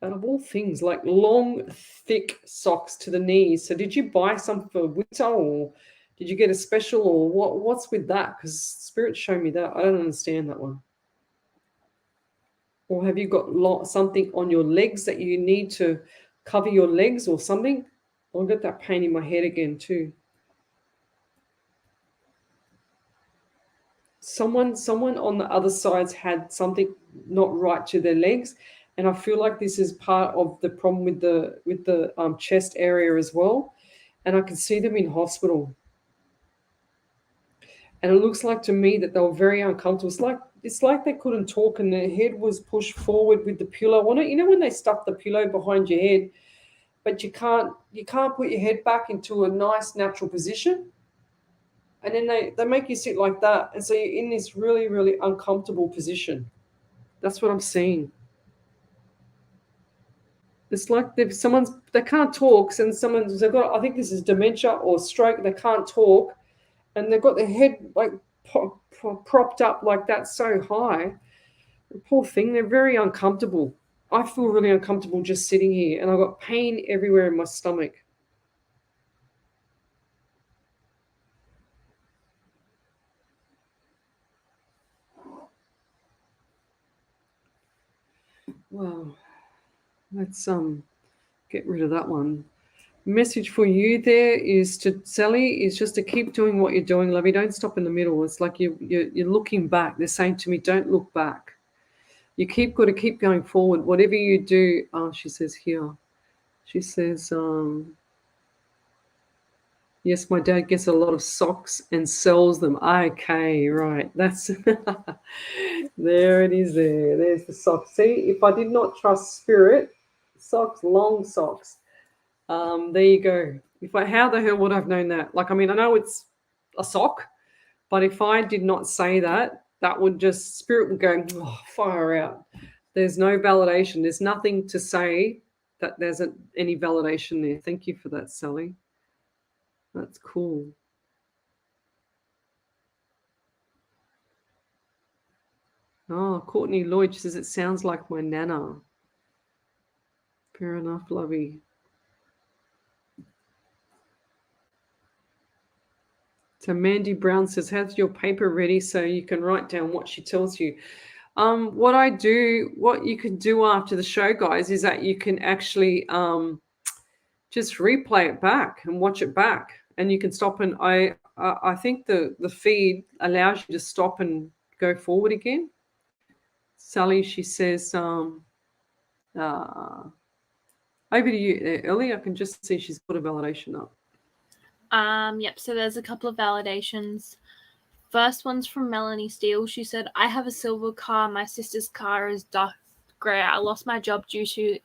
Out of all things, like long, thick socks to the knees. So did you buy some for winter, or did you get a special, or what's with that? Because Spirit showed me that. I don't understand that one. Or have you got something on your legs that you need to cover your legs or something? I'll get that pain in my head again too. Someone on the other side's had something not right to their legs, and I feel like this is part of the problem with the chest area as well. And I can see them in hospital, and it looks like to me that they were very uncomfortable. It's like they couldn't talk, and their head was pushed forward with the pillow on it. You know when they stuff the pillow behind your head, but you can't put your head back into a nice natural position. And then they make you sit like that. And so you're in this really, really uncomfortable position. That's what I'm seeing. It's like they can't talk, and they've got, I think this is dementia or stroke, they can't talk, and they've got their head like propped up like that so high. The poor thing, they're very uncomfortable. I feel really uncomfortable just sitting here, and I've got pain everywhere in my stomach. Wow. Let's get rid of that one. Message for you there is to Sally is just to keep doing what you're doing, lovey. Don't stop in the middle. It's like you're looking back. They're saying to me, don't look back. You got to keep going forward. Whatever you do, she says here. She says, yes, my dad gets a lot of socks and sells them. Okay, right. That's there it is there. There's the socks. See, if I did not trust Spirit, socks, long socks. There you go. How the hell would I have known that? Like, I mean, I know it's a sock, but if I did not say that, that would just, Spirit would go, fire out. There's no validation. There's nothing to say that there's any validation there. Thank you for that, Sally. That's cool. Oh, Courtney Lloyd says it sounds like my nana. Fair enough, lovey. So Mandy Brown says, have your paper ready so you can write down what she tells you. What you can do after the show, guys, is that you can actually just replay it back and watch it back. And you can stop, and I think the feed allows you to stop and go forward again. Sally, she says, over to you, Ellie. I can just see she's put a validation up. Yep, so there's a couple of validations. First one's from Melanie Steele. She said, I have a silver car. My sister's car is dark grey. I lost my job due to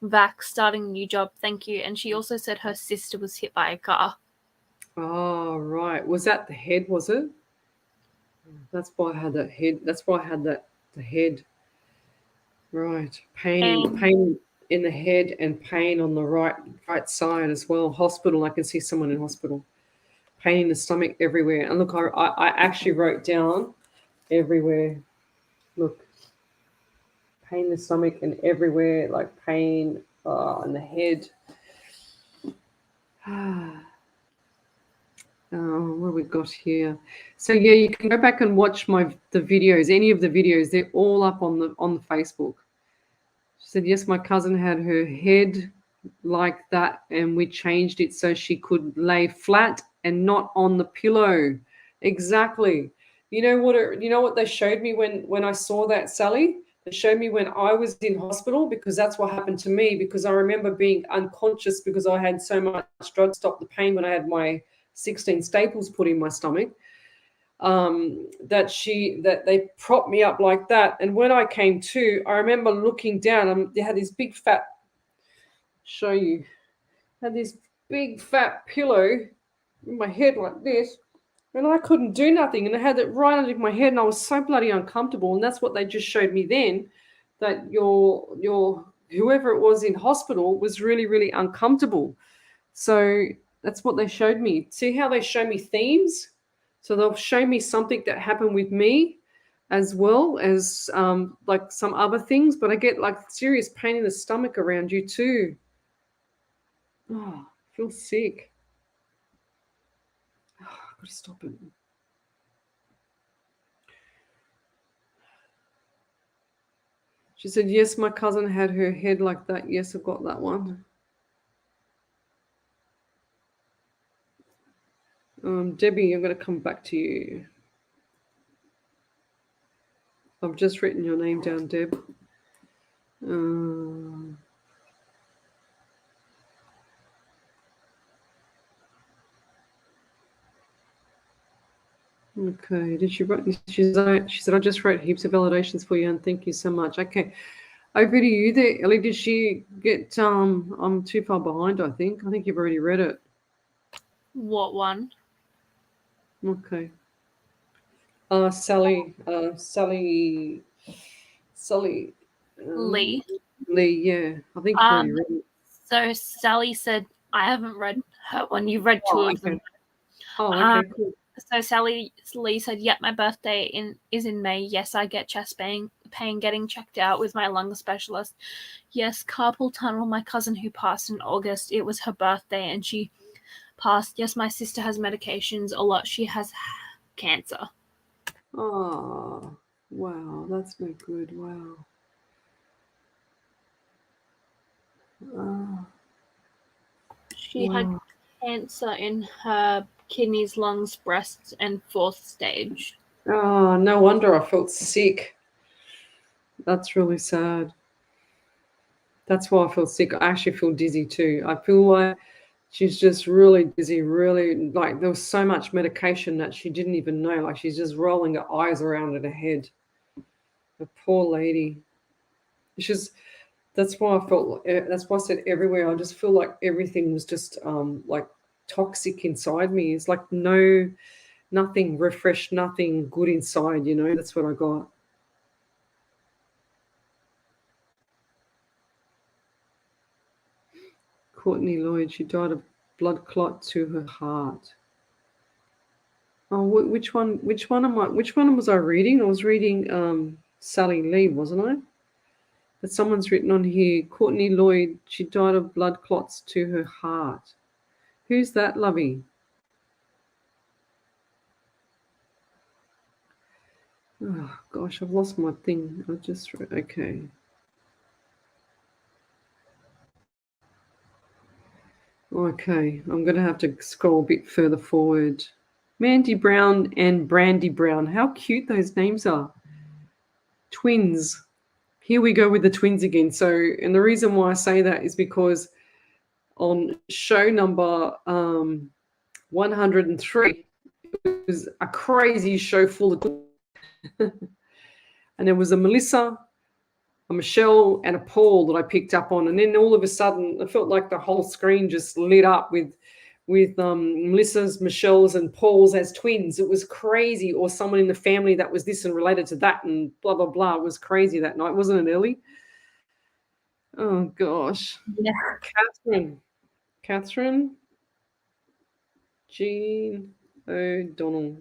vac starting a new job. Thank you. And she also said her sister was hit by a car. Oh, right. Was that the head, was it? That's why I had that head. That's why I had the head. Right. Pain in the head and pain on the right side as well. Hospital. I can see someone in hospital. Pain in the stomach everywhere. And look, I actually wrote down everywhere. Look. pain in the stomach and everywhere, like pain in the head. What have we got here? So yeah, you can go back and watch the videos. Any of the videos, they're all up on the Facebook. She said, yes, my cousin had her head like that, and we changed it so she could lay flat and not on the pillow. Exactly. You know what they showed me when I saw that, Sally? They showed me when I was in hospital, because that's what happened to me, because I remember being unconscious because I had so much drug to stop the pain when I had my 16 staples put in my stomach. That they propped me up like that, and when I came to, I remember looking down. They had this big fat, show you, had this big fat pillow in my head like this, and I couldn't do nothing, and I had it right under my head, and I was so bloody uncomfortable. And that's what they just showed me then, that your whoever it was in hospital was really, really uncomfortable. So that's what they showed me. See how they show me themes? So they'll show me something that happened with me, as well as like some other things, but I get like serious pain in the stomach around you too. Oh, I feel sick. Oh, I've got to stop it. She said, yes, my cousin had her head like that. Yes, I've got that one. Debbie, I'm going to come back to you. I've just written your name down, Deb. Okay. Did she write? She said, I just wrote heaps of validations for you, and thank you so much. Okay. Over to you there, Ellie. Did she get? I'm too far behind. I think you've already read it. What one? Okay. Sally. Lee. Lee. Yeah, I think you've already read it. So Sally said, I haven't read her one. You've read two of them. Oh, okay, cool. So Lee said, yep, my birthday is in May. Yes, I get chest pain getting checked out with my lung specialist. Yes, carpal tunnel, my cousin who passed in August, it was her birthday and she passed. Yes, my sister has medications a lot. She has cancer. Oh, wow, that's no good. Wow. She had cancer in her kidneys, lungs, breasts, and 4th stage. Oh, no wonder I felt sick. That's really sad. That's why I feel sick. I actually feel dizzy too. I feel like she's just really dizzy, really, like there was so much medication that she didn't even know. Like she's just rolling her eyes around in her head. The poor lady. That's why I said everywhere. I just feel like everything was just like toxic inside me. It's like nothing refreshed, nothing good inside, that's what I got. Courtney Lloyd, she died of blood clot to her heart. Oh, which one was I reading? I was reading Sally Lee, wasn't I? But someone's written on here, Courtney Lloyd, she died of blood clots to her heart. Who's that, lovey? Oh, gosh, I've lost my thing. Okay. Okay, I'm going to have to scroll a bit further forward. Mandy Brown and Brandy Brown. How cute those names are. Twins. Here we go with the twins again. So, and the reason why I say that is because on show number 103, it was a crazy show full of twins. And there was a Melissa, a Michelle, and a Paul that I picked up on. And then all of a sudden, I felt like the whole screen just lit up with Melissa's, Michelle's, and Paul's as twins. It was crazy. Or someone in the family that was this and related to that and blah, blah, blah. It was crazy that night. Wasn't it, Ellie? Oh, gosh. Yeah. Catherine Jean O'Donnell.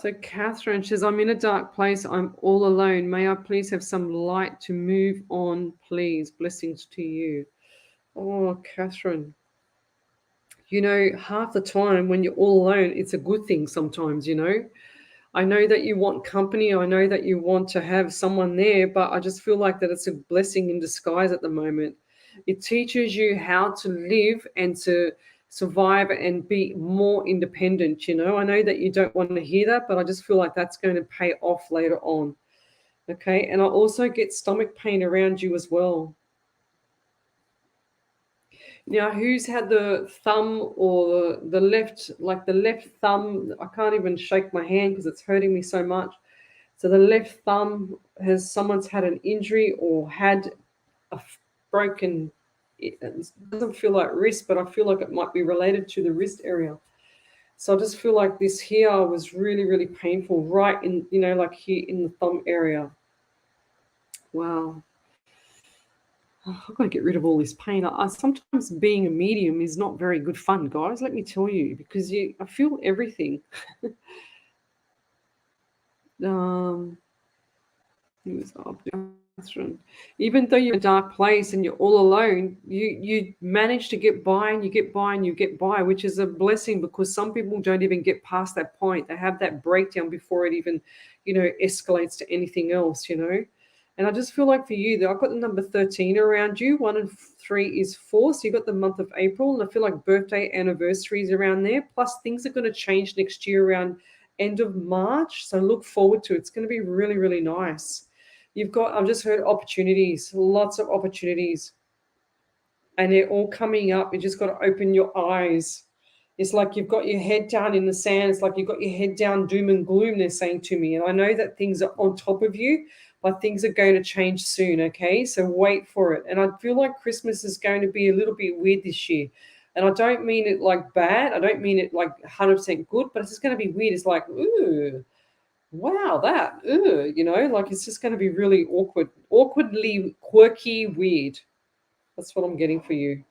So Catherine says, I'm in a dark place. I'm all alone. May I please have some light to move on, please? Blessings to you. Oh, Catherine. Half the time when you're all alone, it's a good thing sometimes. I know that you want company. I know that you want to have someone there, but I just feel like that it's a blessing in disguise at the moment. It teaches you how to live and to survive and be more independent. I know that you don't want to hear that, but I just feel like that's going to pay off later on. Okay. And I also get stomach pain around you as well. Now, who's had the thumb or the left, like the left thumb? I can't even shake my hand because it's hurting me so much. So the left thumb, has someone's had an injury or had a broken, it doesn't feel like wrist, but I feel like it might be related to the wrist area. So I just feel like this here was really, really painful, right in, like here in the thumb area. Wow. I've got to get rid of all this pain. Sometimes being a medium is not very good fun, guys. Let me tell you, because I feel everything. um, Even though you're in a dark place and you're all alone, you manage to get by and you get by and you get by, which is a blessing because some people don't even get past that point. They have that breakdown before it even, escalates to anything else. And I just feel like for you, I've got the number 13 around you. 1 and 3 is 4. So you've got the month of April. And I feel like birthday anniversaries around there. Plus things are going to change next year around end of March. So look forward to it. It's going to be really, really nice. I've just heard opportunities, lots of opportunities. And they're all coming up. You just got to open your eyes. It's like you've got your head down in the sand. It's like you've got your head down, doom and gloom, they're saying to me. And I know that things are on top of you, but things are going to change soon, okay? So wait for it. And I feel like Christmas is going to be a little bit weird this year. And I don't mean it like bad. I don't mean it like 100% good, but it's just going to be weird. It's like, ooh, wow, like it's just going to be really awkwardly quirky, weird. That's what I'm getting for you.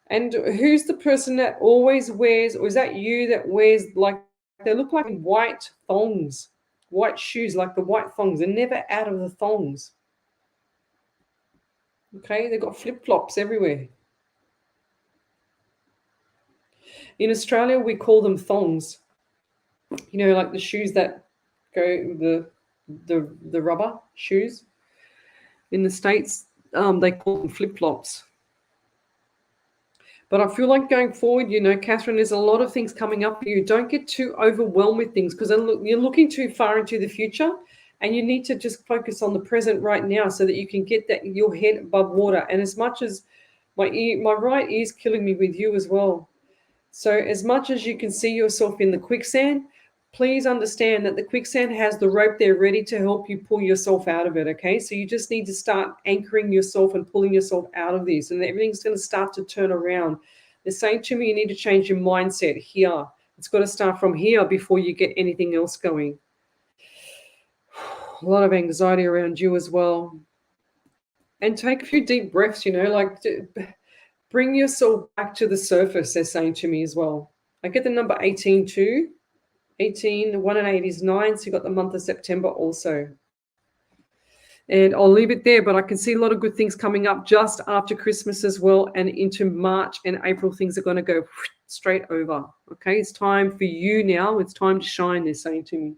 And who's the person that always wears, or is that you that wears, like, they look like white thongs, white shoes, like the white thongs? They're never out of the thongs. Okay, they've got flip-flops everywhere. In Australia, we call them thongs. Like the shoes that go, the rubber shoes. In the States, they call them flip-flops. But I feel like going forward, Catherine, there's a lot of things coming up for you. Don't get too overwhelmed with things because you're looking too far into the future, and you need to just focus on the present right now so that you can get your head above water. And as much as my right ear is killing me with you as well. So as much as you can see yourself in the quicksand, please understand that the quicksand has the rope there ready to help you pull yourself out of it, okay? So you just need to start anchoring yourself and pulling yourself out of this, and everything's going to start to turn around. They're saying to me, you need to change your mindset here. It's got to start from here before you get anything else going. A lot of anxiety around you as well. And take a few deep breaths, bring yourself back to the surface, they're saying to me as well. I get the number 18 too. 18, 1 and 8 is 9, so you got the month of September also. And I'll leave it there, but I can see a lot of good things coming up just after Christmas as well, and into March and April, things are going to go straight over. Okay, it's time for you now. It's time to shine, they're saying to me.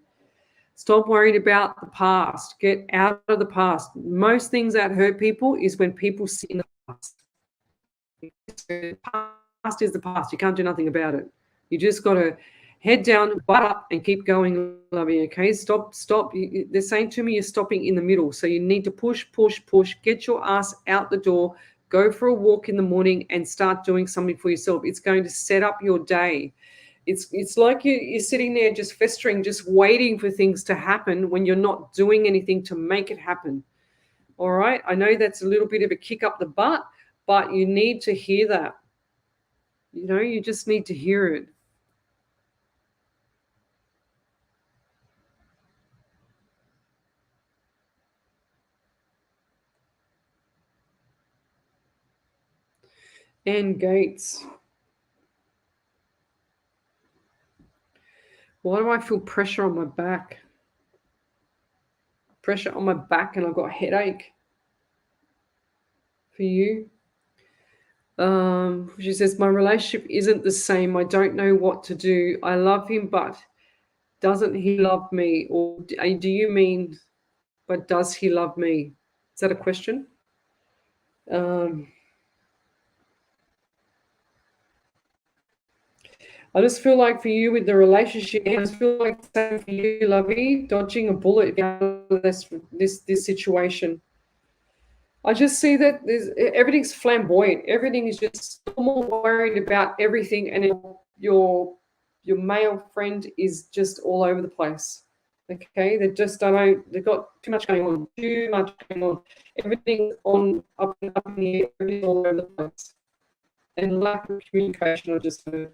Stop worrying about the past. Get out of the past. Most things that hurt people is when people sit in the past. The past is the past. You can't do nothing about it. You just got to head down, butt up, and keep going, lovey. Okay, stop. They're saying to me you're stopping in the middle, so you need to push. Get your ass out the door. Go for a walk in the morning and start doing something for yourself. It's going to set up your day. It's like you're sitting there just festering, just waiting for things to happen when you're not doing anything to make it happen. All right, I know that's a little bit of a kick up the butt, but you need to hear that. You just need to hear it. And Gates. Why do I feel pressure on my back? Pressure on my back, and I've got a headache. For you. She says, my relationship isn't the same. I don't know what to do. I love him, but doesn't he love me? Or do you mean, but does he love me? Is that a question? I just feel like for you with the relationship, I just feel like same for you, Lovey, dodging a bullet out of this situation. I just see that everything's flamboyant. Everything is just more worried about everything, and your male friend is just all over the place. Okay, they just don't. They've got too much going on. Too much going on. Everything's on up and up in the air. Everything's all over the place, and lack of communication. I just heard.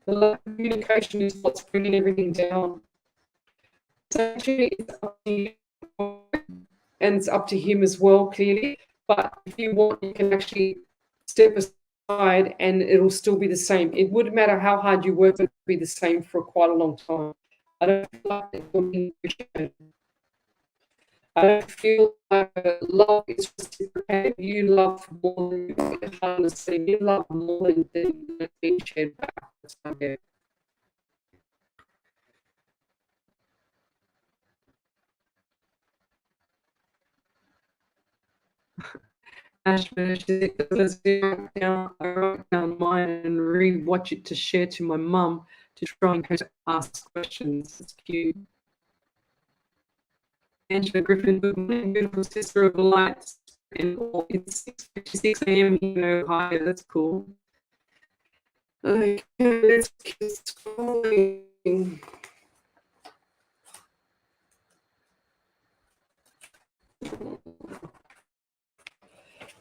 The lack of communication is what's bringing everything down. So actually, it's up to you, and it's up to him as well, clearly. But if you want, you can actually step aside, and it'll still be the same. It wouldn't matter how hard you work; it'll be the same for quite a long time. I don't feel like it's being appreciated. I don't feel like love is reciprocated. You love more than you love more than being shared back. That's my bad. Ashman, let's write down mine and re-watch it to share to my mum to try and ask questions. It's cute. Angela Griffin, good morning, beautiful sister of light. And it's 6:56 a.m. here in Ohio. That's cool. Okay, let's keep scrolling.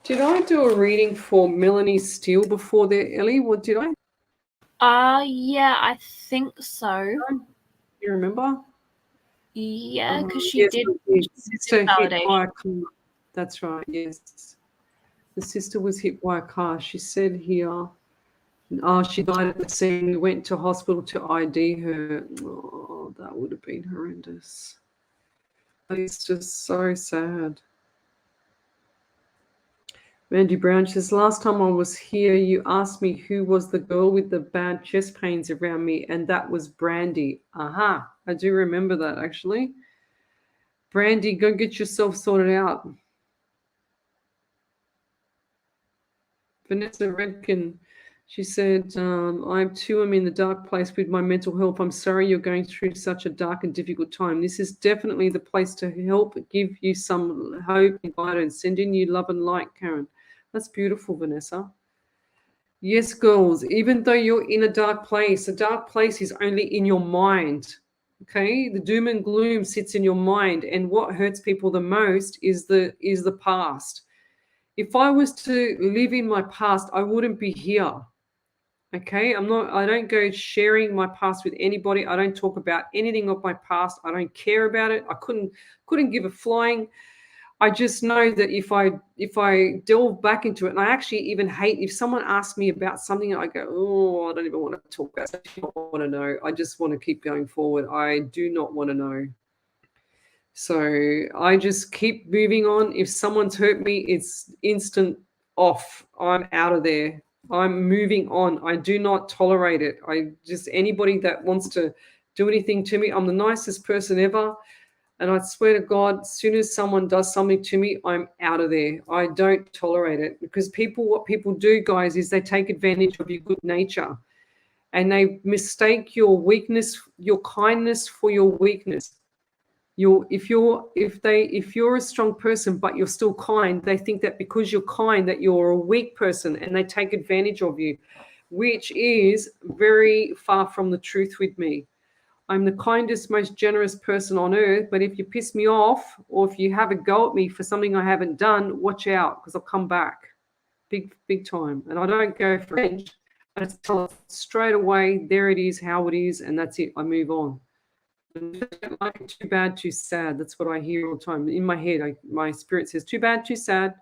Did I do a reading for Melanie Steele before there, Ellie? What did I? Yeah, I think so. You remember? Yeah, because she did. Sister hit by a car. That's right. Yes, the sister was hit by a car. She said here, she died at the scene. We went to hospital to ID her. Oh, that would have been horrendous. It's just so sad. Mandy Brown says, last time I was here, you asked me who was the girl with the bad chest pains around me, and that was Brandy. Aha, I do remember that, actually. Brandy, go get yourself sorted out. Vanessa Redkin, she said, I too am in the dark place with my mental health. I'm sorry you're going through such a dark and difficult time. This is definitely the place to help, give you some hope and guidance, send in you love and light, Karen. That's beautiful, Vanessa. Yes, girls, even though you're in a dark place is only in your mind. Okay, the doom and gloom sits in your mind, and what hurts people the most is the past. If I was to live in my past, I wouldn't be here. Okay, I don't go sharing my past with anybody. I don't talk about anything of my past. I don't care about it. I couldn't give a flying. I just know that if I delve back into it, and I actually even hate if someone asks me about something, I go, oh, I don't even want to talk about it. I don't want to know. I just want to keep going forward. I do not want to know. So I just keep moving on. If someone's hurt me, it's instant off. I'm out of there. I'm moving on. I do not tolerate it. Anybody that wants to do anything to me, I'm the nicest person ever. And I swear to God, as soon as someone does something to me, I'm out of there. I don't tolerate it, because what people do, guys, is they take advantage of your good nature, and they mistake your weakness, your kindness, for your weakness. If you're a strong person but you're still kind, they think that because you're kind that you're a weak person, and they take advantage of you, which is very far from the truth with me. I'm the kindest, most generous person on earth, but if you piss me off, or if you have a go at me for something I haven't done, watch out, because I'll come back big time. And I don't go French. I just tell it straight away, there it is, how it is, and that's it. I move on. I don't like it, too bad, too sad. That's what I hear all the time in my head. My spirit says, too bad, too sad.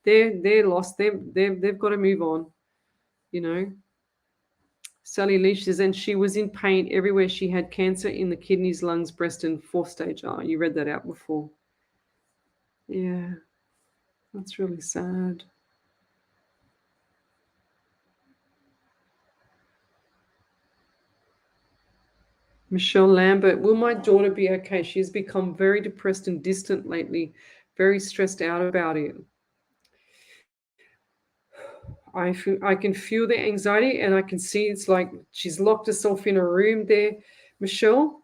They're lost. They've got to move on, you know. Sally Lee says, and she was in pain everywhere. She had cancer in the kidneys, lungs, breast, and 4th stage. Oh, you read that out before. Yeah, that's really sad. Michelle Lambert, will my daughter be okay? She's become very depressed and distant lately, very stressed out about it. I can feel the anxiety, and I can see it's like she's locked herself in a room there. Michelle,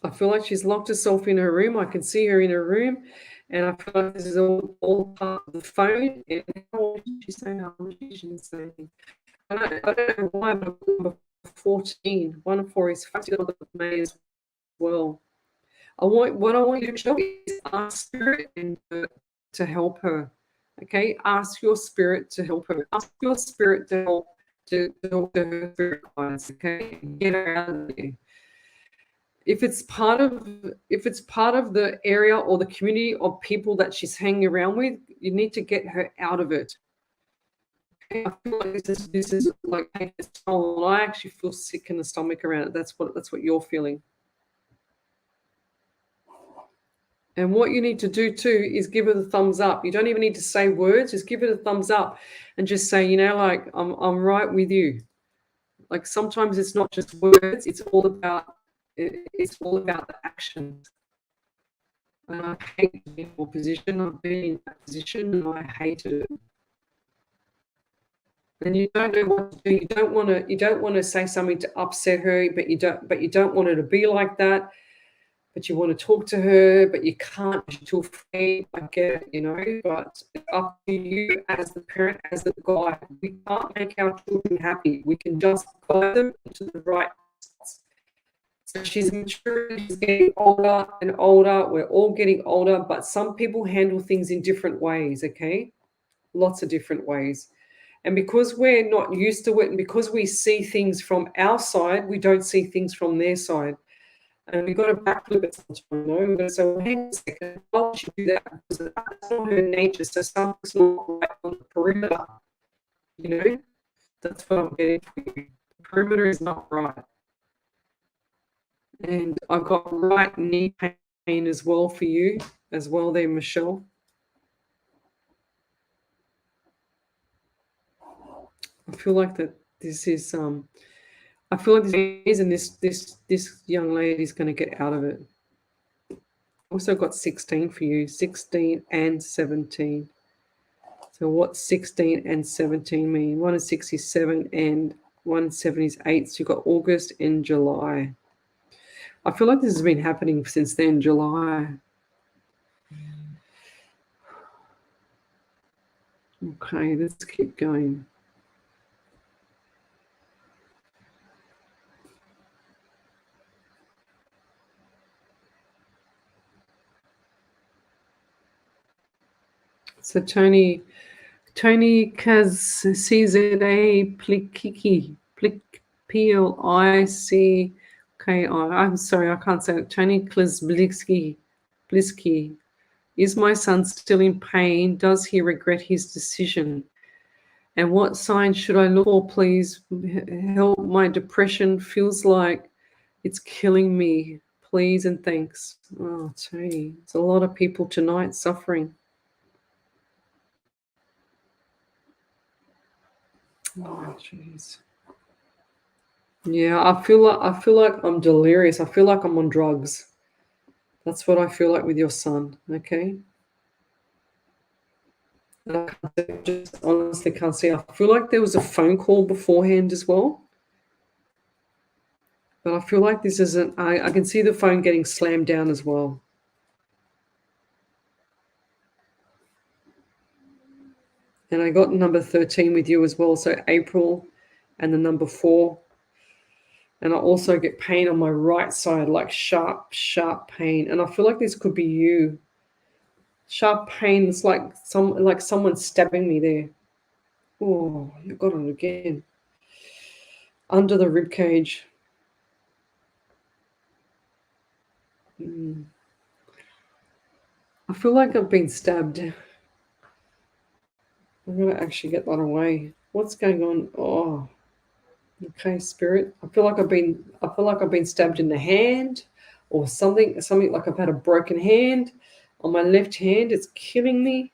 I feel like she's locked herself in her room. I can see her in her room, and I feel like this is all part of the phone. And how old is she saying? How old is she saying? I don't know why, but number 14. 1 and 4 is 5 of May as well. What I want you to show is ask spirit and to help her. Okay, ask your spirit to help her. Ask your spirit to help her spirit guides. Okay, get her out of there. If it's part of the area or the community of people that she's hanging around with, you need to get her out of it. Okay? I feel like this is like taking its toll. I actually feel sick in the stomach around it. That's what you're feeling. And what you need to do too is give her the thumbs up. You don't even need to say words. Just give it a thumbs up and just say, like, I'm right with you. Like sometimes it's not just words. It's all about the actions. And I hate to be in your position. I've been in that position and I hated it. And you don't know what to do. You don't want to say something to upset her, but you don't want her to be like that. But you want to talk to her, but you can't. You're too afraid. I get it, but it's up to you as the parent, as the guide. We can't make our children happy. We can just guide them into the right spots. So she's maturing, she's getting older and older. We're all getting older, but some people handle things in different ways, okay? Lots of different ways. And because we're not used to it, and because we see things from our side, we don't see things from their side. And we've got to backflip it sometimes, We've got to say, well, hang on a second, why would she do that? Because that's not her nature. So something's not right on the perimeter. That's what I'm getting for you. The perimeter is not right. And I've got right knee pain as well for you, as well there, Michelle. I feel like that this is I feel like this young lady is going to get out of it. Also got 16 for you, 16 and 17. So what's 16 and 17 mean? 1 is 67 and 1 is 7 is 8. So you've got August and July. I feel like this has been happening since then, July. Okay, let's keep going. So Tony Kaz CZA Plikiki PLICKI. I'm sorry, I can't say it. Tony Klizbliski. Is my son still in pain? Does he regret his decision? And what signs should I look for, please? Help, my depression feels like it's killing me. Please and thanks. Oh, Tony, it's a lot of people tonight suffering. Oh, jeez. Yeah, I feel like I'm delirious. I feel like I'm on drugs. That's what I feel like with your son, okay? I just honestly can't see. I feel like there was a phone call beforehand as well. But I feel like this isn't, I can see the phone getting slammed down as well. And I got number 13 with you as well. So April and the number 4. And I also get pain on my right side, like sharp pain. And I feel like this could be you. Sharp pain. It's like someone stabbing me there. Oh, you got it again. Under the rib cage. I feel like I've been stabbed. I'm going to actually get that away. What's going on? Oh, okay, spirit. I feel like I've been stabbed in the hand or something like I've had a broken hand on my left hand. It's killing me.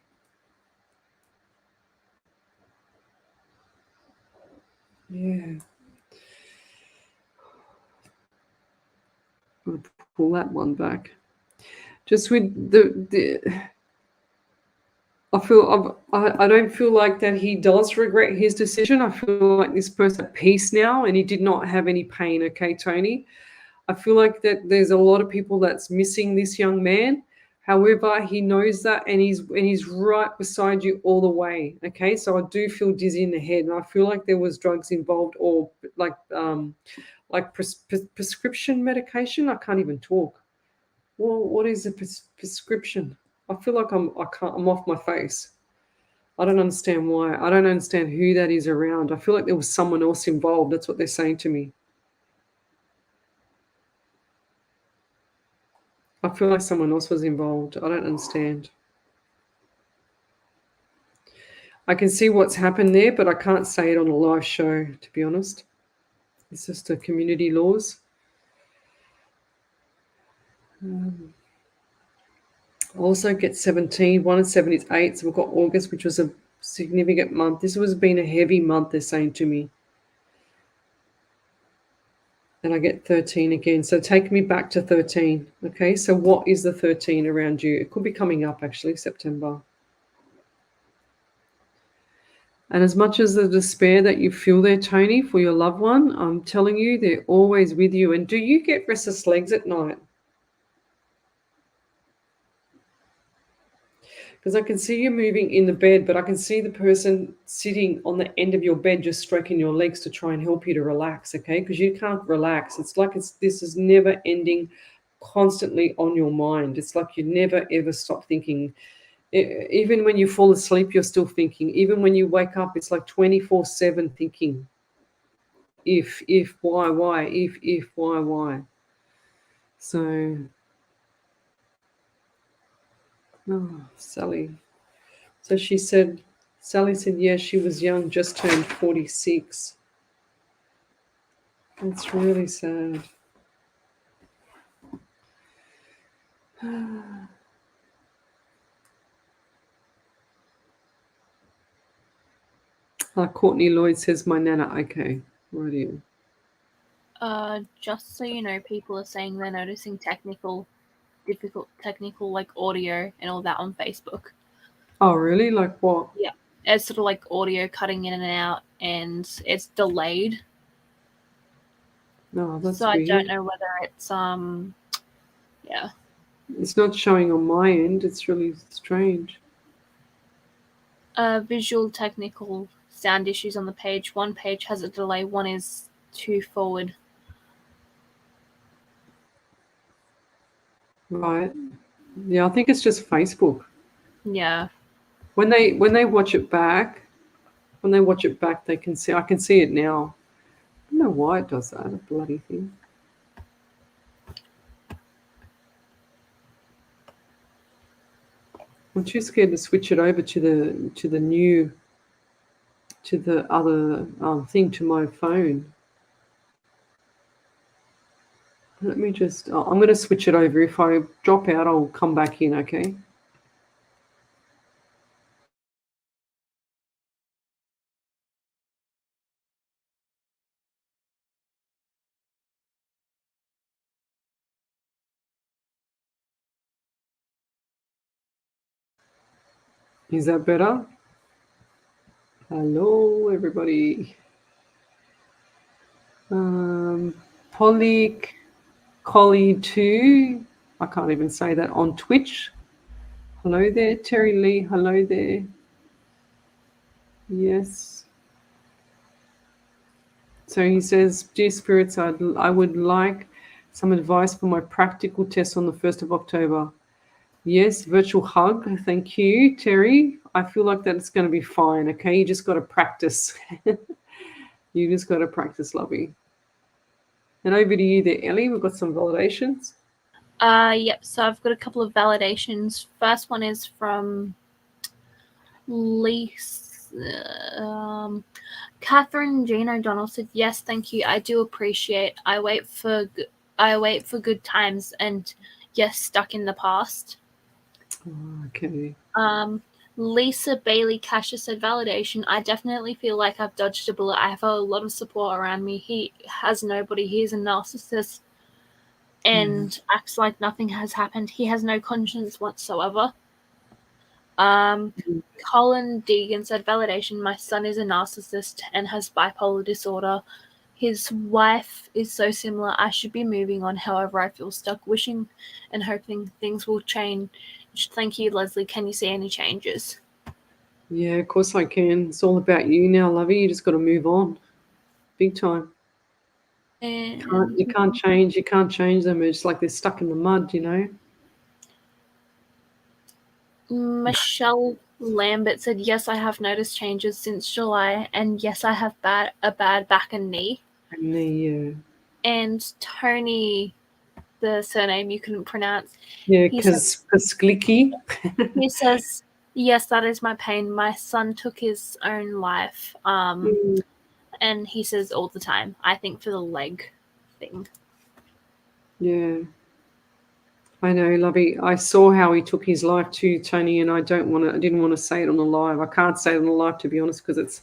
Yeah. I'll pull that one back. Just with the I don't feel like that he does regret his decision. I feel like this person at peace now and he did not have any pain, okay, Tony? I feel like that there's a lot of people that's missing this young man. However, he knows that and he's right beside you all the way. Okay. So I do feel dizzy in the head and I feel like there was drugs involved or like prescription medication. I can't even talk. Well, what is a prescription? I feel like I'm off my face. I don't understand why. I don't understand who that is around. I feel like there was someone else involved. That's what they're saying to me. I feel like someone else was involved. I don't understand. I can see what's happened there, but I can't say it on a live show, to be honest. It's just the community laws. Also get 17. 1 and 7 is 8. So we've got August, which was a significant month. This has been a heavy month, they're saying to me. And I get 13 again. So take me back to 13. Okay, so what is the 13 around you? It could be coming up, actually, September. And as much as the despair that you feel there, Tony, for your loved one, I'm telling you, they're always with you. And do you get restless legs at night? Because I can see you moving in the bed, but I can see the person sitting on the end of your bed just stroking your legs to try and help you to relax, okay? Because you can't relax. It's like this is never ending, constantly on your mind. It's like you never, ever stop thinking. Even when you fall asleep, you're still thinking. Even when you wake up, it's like 24/7 thinking. If, why, if, why. So, oh, Sally. So Sally said, yes, she was young, just turned 46. That's really sad. Courtney Lloyd says, my nana. Okay, right. Just so you know, people are saying they're noticing difficult technical like audio and all that on Facebook. Oh, really? Like what? Yeah, it's sort of like audio cutting in and out, and it's delayed. No, that's so weird. I don't know whether it's yeah. It's not showing on my end. It's really strange. Visual technical sound issues on the page. One page has a delay, one is too forward. Right. Yeah, I think it's just Facebook. Yeah. When they watch it back, they can see. I can see it now. I don't know why it does that. A bloody thing. I'm too scared to switch it over to the other thing to my phone. Let me just. I'm going to switch it over. If I drop out, I'll come back in. Okay. Is that better? Hello, everybody. Collie 2. I can't even say that on Twitch. Hello there, Terry Lee. Hello there. Yes. So he says, dear spirits, I would like some advice for my practical test on the 1st of October. Yes, virtual hug. Thank you, Terry. I feel like that it's going to be fine, okay? You just got to practice. You just got to practice, lovey. And over to you there, Ellie. We've got some validations. Yep. So I've got a couple of validations. First one is from Lise Catherine Jean O'Donnell said, "Yes, thank you. I do appreciate. I wait for good times, and yes, stuck in the past." Okay. Lisa Bailey Casher said, "Validation. I definitely feel like I've dodged a bullet. I have a lot of support around me. He has nobody. He's a narcissist and acts like nothing has happened. He has no conscience whatsoever." Colin Deegan said, "Validation. My son is a narcissist and has bipolar disorder. His wife is so similar. I should be moving on. However, I feel stuck, wishing and hoping things will change. Thank you, Lesley. Can you see any changes?" Yeah, of course I can. It's all about you now, lovey. You just got to move on. Big time. And You can't change them. It's like they're stuck in the mud, you know. Michelle Lambert said, "Yes, I have noticed changes since July, and yes, I have a bad back and knee." And the And Tony, the surname you couldn't pronounce, because Sklicky. he says, "Yes, that is my pain. My son took his own life." And he says all the time, I think for the leg thing. Yeah. I know, lovey. I saw how he took his life too, Tony, and I didn't want to say it on the live. I can't say it on the live, to be honest, because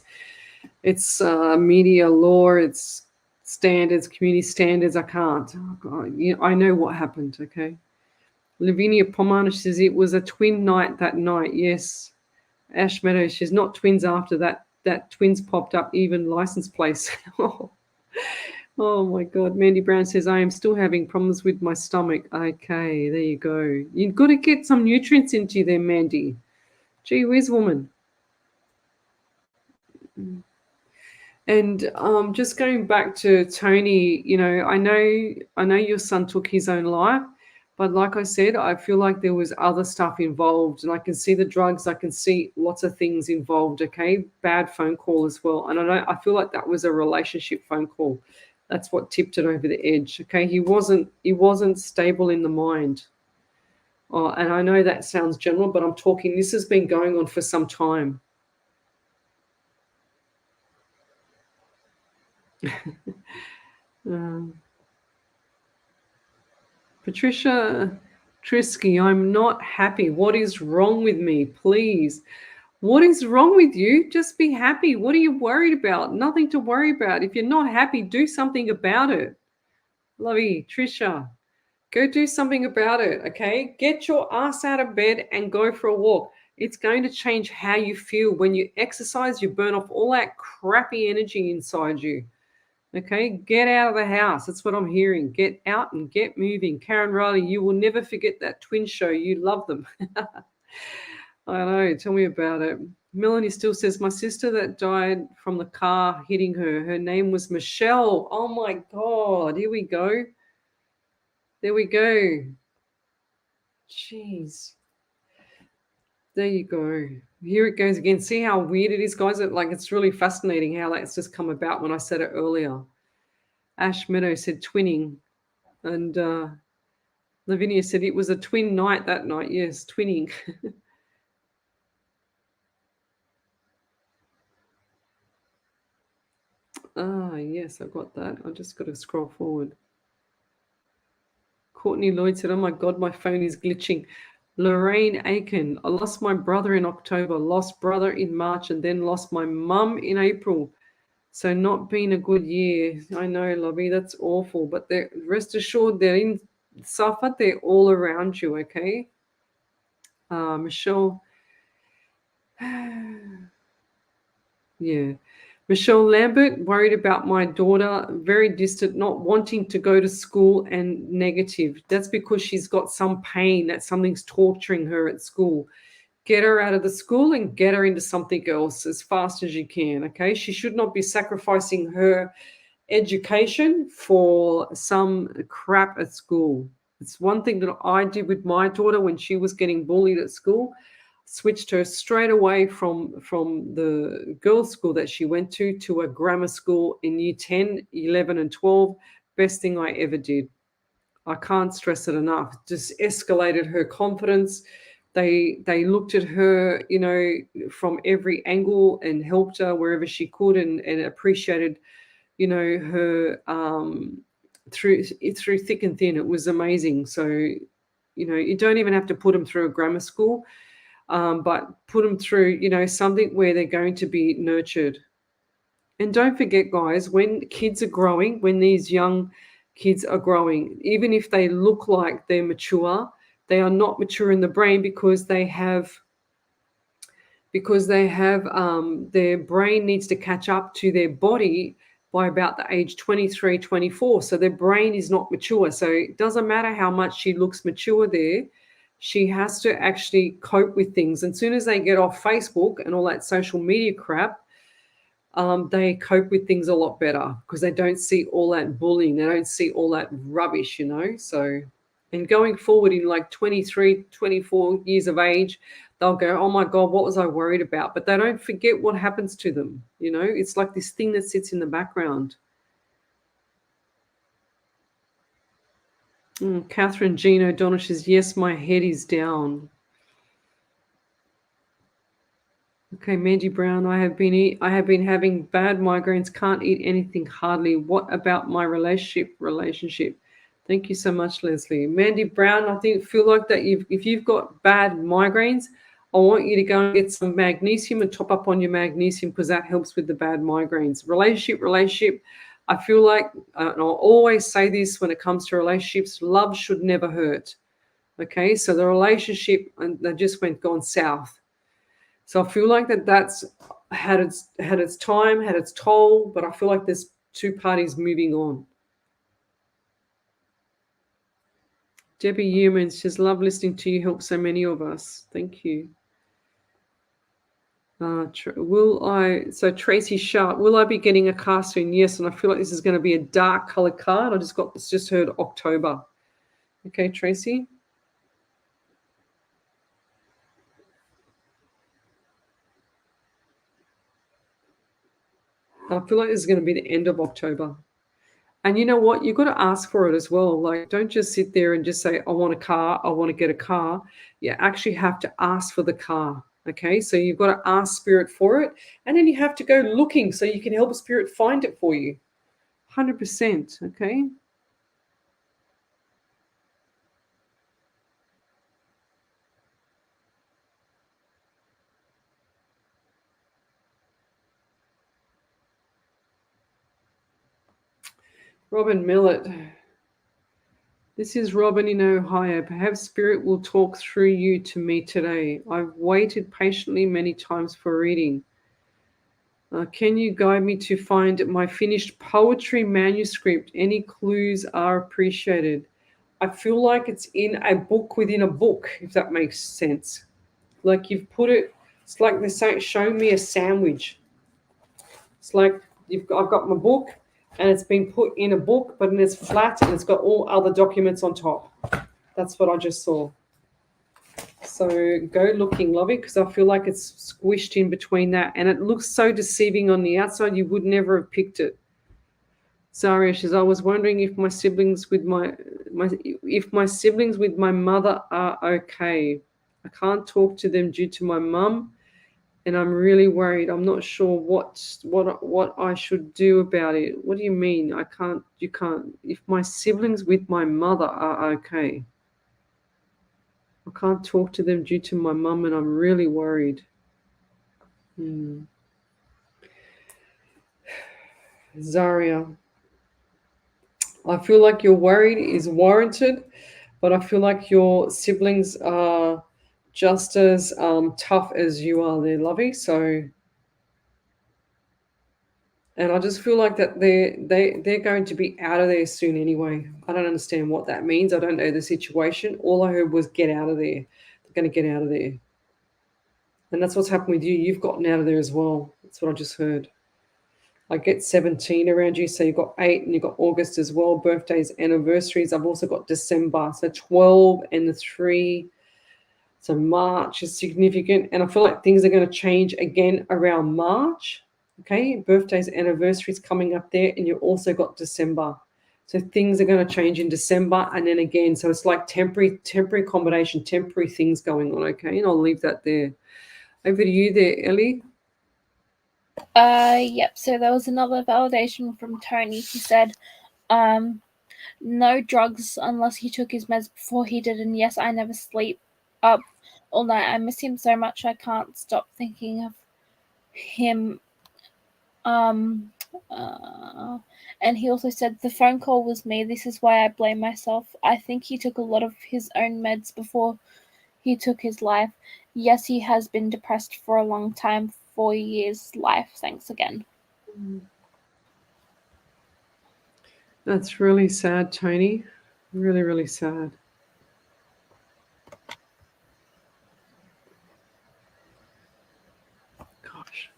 it's media law, it's standards, community standards. I can't. Oh, God. I know what happened, okay? Lavinia Pomanish says it was a twin night that night. Yes. Ash Meadows, she's not twins after that. That twins popped up, even license plates. Oh my God. Mandy Brown says, I am still having problems with my stomach. Okay, there you go. You've got to get some nutrients into you there, Mandy. Gee whiz, woman. And just going back to Tony, I know your son took his own life, but like I said, I feel like there was other stuff involved, and I can see the drugs, I can see lots of things involved. Okay, bad phone call as well, and I feel like that was a relationship phone call. That's what tipped it over the edge. Okay, he wasn't stable in the mind. Oh, and I know that sounds general, but I'm talking. This has been going on for some time. Patricia Trisky, I'm not happy. What is wrong with me? Please. What is wrong with you? Just be happy. What are you worried about? Nothing to worry about. If you're not happy, do something about it. Lovey, Trisha, go do something about it, okay? Get your ass out of bed and go for a walk. It's going to change how you feel. When you exercise, you burn off all that crappy energy inside you. Okay, get out of the house. That's what I'm hearing. Get out and get moving. Karen Riley, you will never forget that twin show. You love them. I know. Tell me about it. Melanie still says, my sister that died from the car hitting her, her name was Michelle. Oh, my God. Here we go. There we go. Jeez. There you go. Here it goes again. See how weird it is, guys? It's really fascinating how that's just come about when I said it earlier. Ash Meadow said twinning. And Lavinia said it was a twin night that night. Yes, twinning. Yes, I've got that. I just got to scroll forward. Courtney Lloyd said, oh my God, my phone is glitching. Lorraine Aiken, I lost my brother in October, lost brother in March, and then lost my mum in April. So not been a good year. I know, Lovey, that's awful. But rest assured, they're in suffer. They're all around you, okay? Michelle. Yeah. Michelle Lambert, worried about my daughter, very distant, not wanting to go to school and negative. That's because she's got some pain, that something's torturing her at school. Get her out of the school and get her into something else as fast as you can, okay? She should not be sacrificing her education for some crap at school. It's one thing that I did with my daughter when she was getting bullied at school. Switched her straight away from the girls' school that she went to a grammar school in year 10, 11, and 12. Best thing I ever did. I can't stress it enough. Just escalated her confidence. They looked at her, from every angle and helped her wherever she could, and appreciated, her through thick and thin. It was amazing. So, you don't even have to put them through a grammar school, but put them through, something where they're going to be nurtured. And don't forget, guys, when kids are growing, when these young kids are growing, even if they look like they're mature, they are not mature in the brain, because they have their brain needs to catch up to their body by about the age 23, 24. So their brain is not mature. So it doesn't matter how much she looks mature there. She has to actually cope with things. And as soon as they get off Facebook and all that social media crap, they cope with things a lot better, because they don't see all that bullying. They don't see all that rubbish, So, and going forward in like 23, 24 years of age, they'll go, oh my God, what was I worried about? But they don't forget what happens to them. It's like this thing that sits in the background. Catherine Jean O'Donnell says, yes, my head is down. Okay, Mandy Brown, I have been having bad migraines, can't eat anything hardly. What about my relationship? Thank you so much, Leslie. Mandy Brown, I feel like that if you've got bad migraines, I want you to go and get some magnesium and top up on your magnesium, because that helps with the bad migraines. Relationship, I feel like, and I'll always say this when it comes to relationships, love should never hurt. Okay, so the relationship, and they just gone south. So I feel like that's had its time, had its toll, but I feel like there's two parties moving on. Debbie Humans says, love listening to you, help so many of us. Thank you. So Tracy Sharp, will I be getting a car soon? Yes, and I feel like this is going to be a dark colored card. I just heard October. Okay, Tracy. I feel like this is going to be the end of October. And you know what? You've got to ask for it as well. Like, don't just sit there and just say, I want a car, I want to get a car. You actually have to ask for the car. Okay, so you've got to ask Spirit for it. And then you have to go looking so you can help Spirit find it for you. 100%. Okay. Robin Millett. This is Robin in Ohio. Perhaps Spirit will talk through you to me today. I've waited patiently many times for reading. Can you guide me to find my finished poetry manuscript? Any clues are appreciated. I feel like it's in a book within a book, if that makes sense. Like you've put it, it's like they're saying, show me a sandwich. It's like I've got my book, and it's been put in a book, but it's flat and it's got all other documents on top. That's what I just saw. So go looking, lovey, because I feel like it's squished in between that, and it looks so deceiving on the outside. You would never have picked it. Zaria says, I was wondering if my siblings with my siblings with my mother are okay. I can't talk to them due to my mum, and I'm really worried. I'm not sure what I should do about it. What do you mean? You can't. If my siblings with my mother are okay. I can't talk to them due to my mum, and I'm really worried. Zaria, I feel like your worry is warranted, but I feel like your siblings are just as tough as you are there, lovey. So, and I just feel like that they're going to be out of there soon anyway. I don't understand what that means. I don't know the situation. All I heard was get out of there. They're going to get out of there. And that's what's happened with you. You've gotten out of there as well. That's what I just heard. I get 17 around you. So you've got 8 and you've got August as well. Birthdays, anniversaries. I've also got December. So 12 and the 3. So March is significant. And I feel like things are going to change again around March. Okay, birthdays, anniversaries coming up there. And you've also got December. So things are going to change in December and then again. So it's like temporary combination, temporary things going on, okay? And I'll leave that there. Over to you there, Ellie. Yep. So there was another validation from Tony. He said, no drugs unless he took his meds before he did. And yes, I never sleep up all night. I miss him so much. I can't stop thinking of him. And he also said the phone call was me. This is why I blame myself. I think he took a lot of his own meds before he took his life. Yes, he has been depressed for a long time. 4 years life. Thanks again. That's really sad, Tony. Really, really sad. Gosh.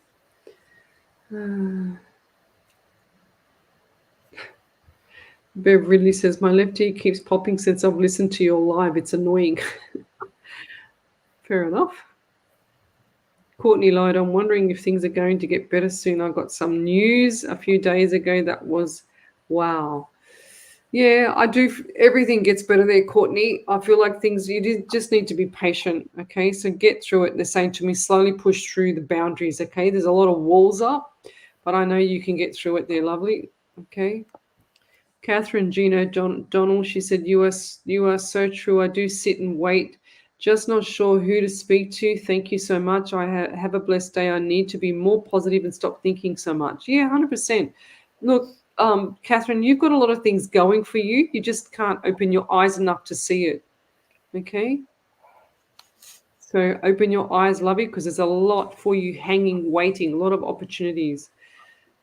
Bev Ridley says, my left ear keeps popping since I've listened to your live. It's annoying. Fair enough. Courtney Lloyd, I'm wondering if things are going to get better soon. I got some news a few days ago that was, wow. Yeah, I do. Everything gets better there, Courtney. I feel like you just need to be patient, okay? So get through it. They're saying to me, slowly push through the boundaries, okay? There's a lot of walls up, but I know you can get through it there, lovely, okay? Catherine Gina Donald, she said, you are so true. I do sit and wait. Just not sure who to speak to. Thank you so much. I have a blessed day. I need to be more positive and stop thinking so much. Yeah, 100%. Look, Catherine, you've got a lot of things going for you. You just can't open your eyes enough to see it. Okay? So open your eyes, lovey, because there's a lot for you hanging, waiting, a lot of opportunities.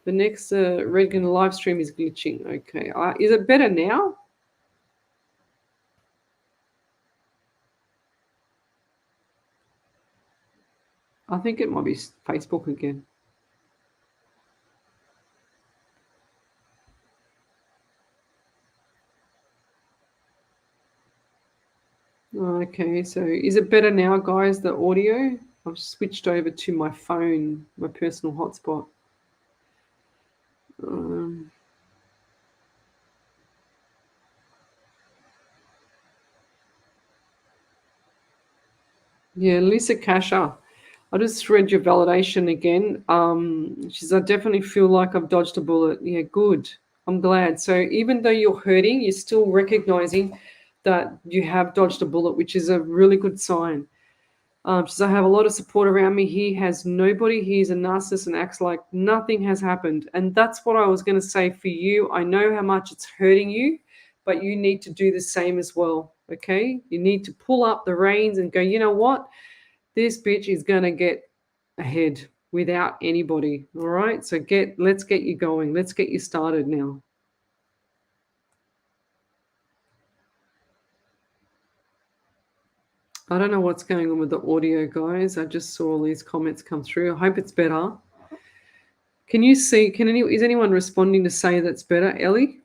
The next Regan live stream is glitching. Okay. Is it better now? I think it might be Facebook again. Okay, so is it better now, guys, the audio? I've switched over to my phone, my personal hotspot. Yeah, Lisa Kasha, I just read your validation again. She says, I definitely feel like I've dodged a bullet. Yeah, good. I'm glad. So even though you're hurting, you're still recognizing that you have dodged a bullet, which is a really good sign. She says, I have a lot of support around me. He has nobody. He's a narcissist and acts like nothing has happened. And that's what I was going to say for you. I know how much it's hurting you, but you need to do the same as well, okay? You need to pull up the reins and go, you know what? This bitch is going to get ahead without anybody, all right? So let's get you going. Let's get you started now. I don't know what's going on with the audio, guys. I just saw all these comments come through. I hope it's better. Can you see? Is anyone responding to say that's better, Ellie?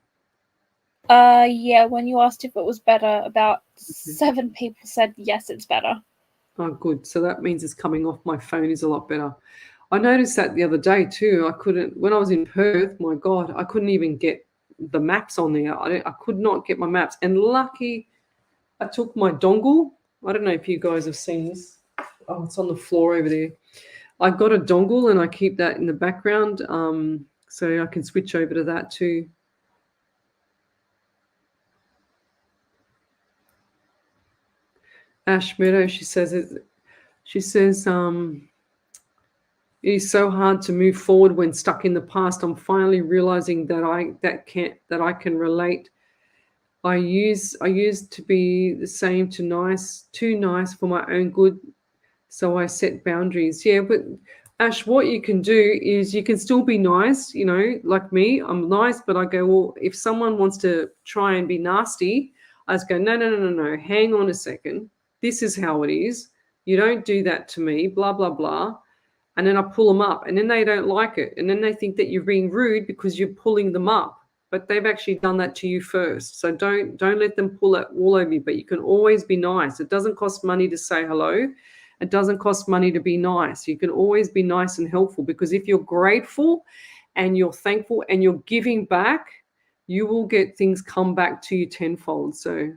Yeah. When you asked if it was better, about 7 people said yes, it's better. Oh, good. So that means it's coming off my phone is a lot better. I noticed that the other day too. When I was in Perth, my God, I couldn't even get the maps on there. I could not get my maps. And lucky, I took my dongle. I don't know if you guys have seen this. Oh, it's on the floor over there. I got a dongle and I keep that in the background so I can switch over to that too. Ash Meadow, she says it is so hard to move forward when stuck in the past. I'm finally realizing that I can relate. I used to be the same, too nice for my own good. So I set boundaries. Yeah, but Ash, what you can do is you can still be nice, like me. I'm nice, but I go, well, if someone wants to try and be nasty, I just go, no. Hang on a second. This is how it is. You don't do that to me, blah, blah, blah. And then I pull them up and then they don't like it. And then they think that you're being rude because you're pulling them up. But they've actually done that to you first. So don't let them pull that wall over you. But you can always be nice. It doesn't cost money to say hello. It doesn't cost money to be nice. You can always be nice and helpful because if you're grateful and you're thankful and you're giving back, you will get things come back to you tenfold. So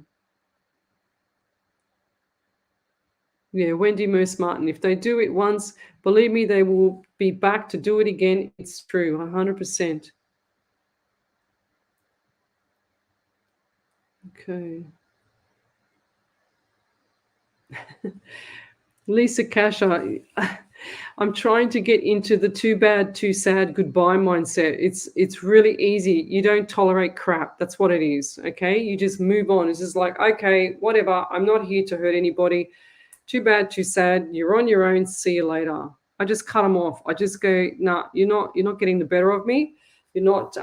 yeah, Wendy Merce Martin, if they do it once, believe me, they will be back to do it again. It's true, 100%. Okay. Lisa Cash, I'm trying to get into the too bad, too sad, goodbye mindset. It's really easy. You don't tolerate crap. That's what it is, okay? You just move on. It's just like, okay, whatever. I'm not here to hurt anybody. Too bad, too sad. You're on your own. See you later. I just cut them off. I just go, nah, you're not getting the better of me. You're not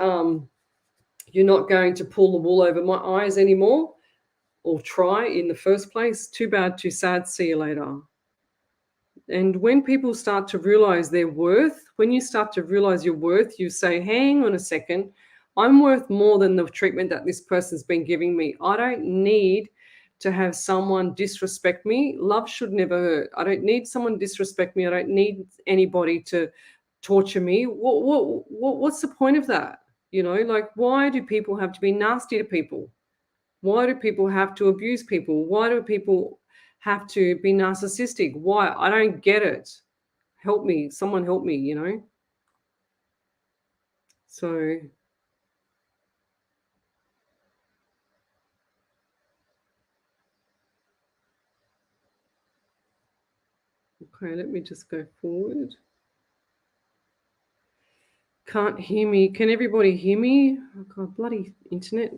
going to pull the wool over my eyes anymore, or try in the first place. Too bad, too sad. See you later. And when people start to realize their worth, when you start to realize your worth, you say, hang on a second, I'm worth more than the treatment that this person's been giving me. I don't need to have someone disrespect me. Love should never hurt. I don't need someone disrespect me. I don't need anybody to torture me. What's the point of that? Like, why do people have to be nasty to people? Why do people have to abuse people? Why do people have to be narcissistic? Why? I don't get it. Help me. Someone help me. So, okay, let me just go forward. Can't hear me. Can everybody hear me? Oh, God, bloody internet.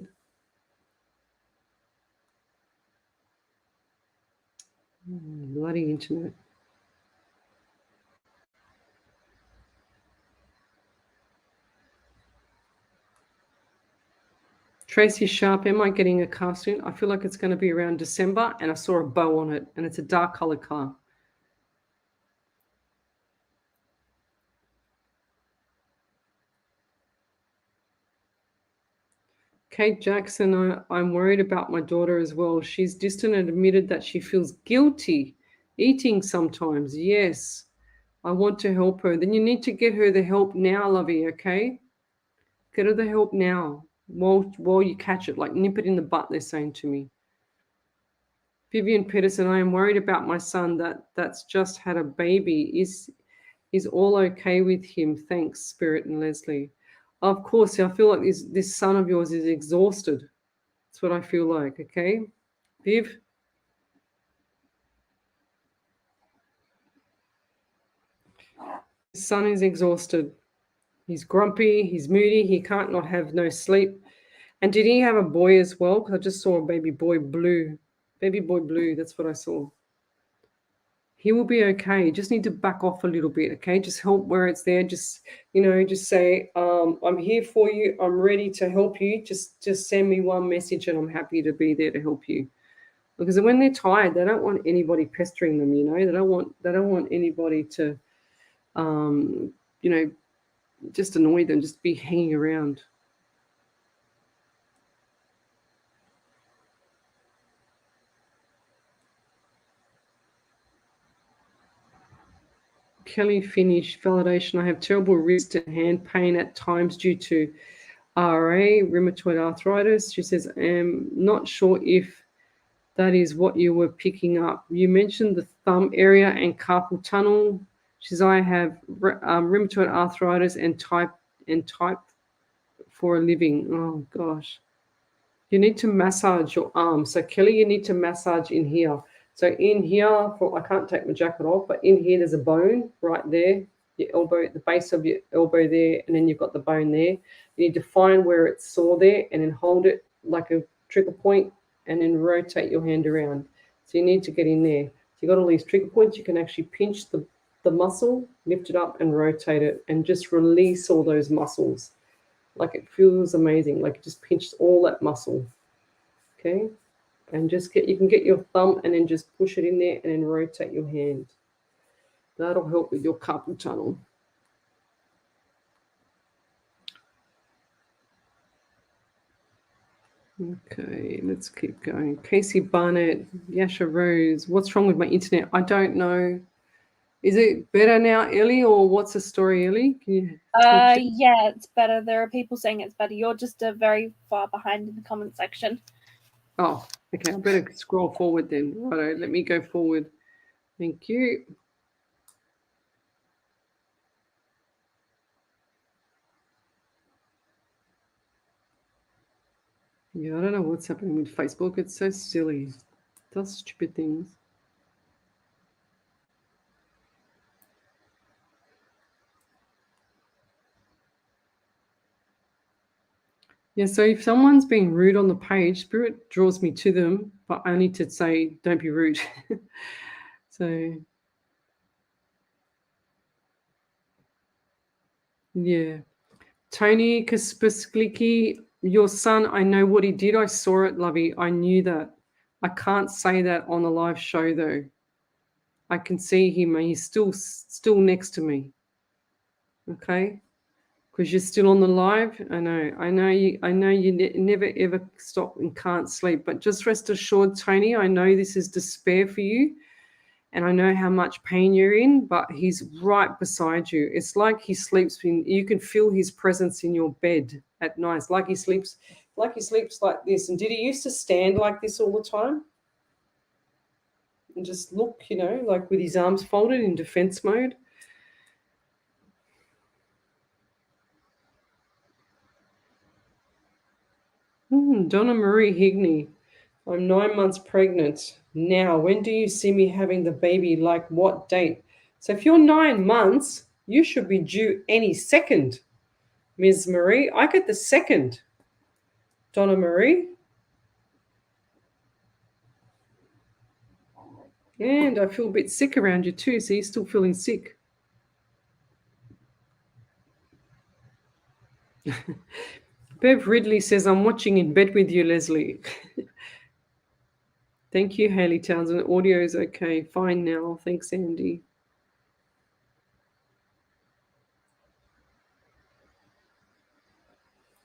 Bloody internet. Tracy Sharp, am I getting a car soon? I feel like it's going to be around December, and I saw a bow on it, and it's a dark colored car. Kate Jackson, I'm worried about my daughter as well. She's distant and admitted that she feels guilty eating sometimes. Yes, I want to help her. Then you need to get her the help now, lovey, okay? Get her the help now while you catch it, like nip it in the butt, they're saying to me. Vivian Peterson, I am worried about my son that's just had a baby. Is all okay with him? Thanks, Spirit and Leslie. Of course, I feel like this son of yours is exhausted. That's what I feel like, okay? Viv? His son is exhausted. He's grumpy, he's moody, he can't not have no sleep. And did he have a boy as well? Because I just saw a baby boy blue. Baby boy blue, that's what I saw. He will be okay. You just need to back off a little bit, okay? Just help where it's there. Just say, I'm here for you. I'm ready to help you. Just send me one message and I'm happy to be there to help you. Because when they're tired, they don't want anybody pestering them, They don't want anybody to, just annoy them, just be hanging around. Kelly Finish, validation. I have terrible wrist and hand pain at times due to RA, rheumatoid arthritis. She says, I'm not sure if that is what you were picking up. You mentioned the thumb area and carpal tunnel. She says, I have rheumatoid arthritis and type for a living. Oh, gosh. You need to massage your arm. So, Kelly, you need to massage in here. So in here, I can't take my jacket off, but in here there's a bone right there, your elbow, the base of your elbow there, and then you've got the bone there. You need to find where it's sore there and then hold it like a trigger point and then rotate your hand around. So you need to get in there. So you've got all these trigger points. You can actually pinch the muscle, lift it up and rotate it and just release all those muscles. Like it feels amazing. Like it just pinched all that muscle. Okay. And you can get your thumb and then just push it in there and then rotate your hand. That'll help with your carpal tunnel. Okay, let's keep going. Casey Barnett, Yasha Rose, what's wrong with my internet? I don't know. Is it better now, Ellie, or what's the story, Ellie? Can you yeah, it's better. There are people saying it's better. You're just very far behind in the comment section. Oh, okay. I better scroll forward then. Righto, let me go forward. Thank you. Yeah, I don't know what's happening with Facebook. It's so silly. It does stupid things. Yeah, so if someone's being rude on the page, Spirit draws me to them, but I need to say, don't be rude. So, yeah. Tony Kasperskliki, your son, I know what he did. I saw it, Lovey. I knew that. I can't say that on a live show, though. I can see him, and he's still next to me. Okay? Because you're still on the live. I know you never ever stop and can't sleep. But just rest assured, Tony, I know this is despair for you, and I know how much pain you're in. But he's right beside you. It's like he sleeps in. You can feel his presence in your bed at night. It's like he sleeps like this. And did he used to stand like this all the time and just look, like with his arms folded in defense mode? Donna Marie Higney. I'm 9 months pregnant now. When do you see me having the baby? Like what date? So if you're 9 months, you should be due any second, Ms. Marie. I get the second. Donna Marie. And I feel a bit sick around you too, so you're still feeling sick. Bev Ridley says, I'm watching in bed with you, Leslie. Thank you, Haley Townsend. Audio is okay. Fine now. Thanks, Andy.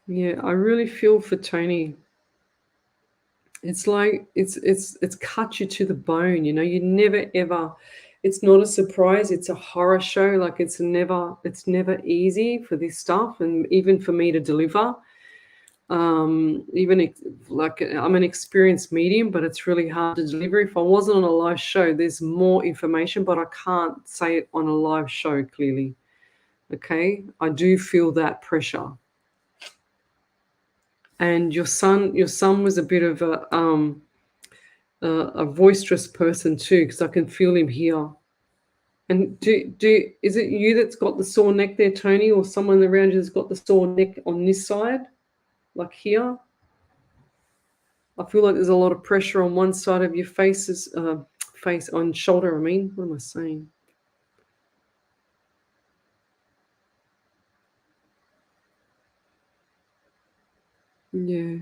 Yeah, I really feel for Tony. It's like it's cut you to the bone, you never ever, it's not a surprise, it's a horror show. Like it's never easy for this stuff, and even for me to deliver. Like I'm an experienced medium, but it's really hard to deliver. If I wasn't on a live show, there's more information, but I can't say it on a live show clearly. Okay, I do feel that pressure. And your son was a bit of a boisterous person too, because I can feel him here. And is it you that's got the sore neck there, Tony, or someone around you that's got the sore neck on this side, like here? I feel like there's a lot of pressure on one side of your face on shoulder. I mean, what am I saying? Yeah.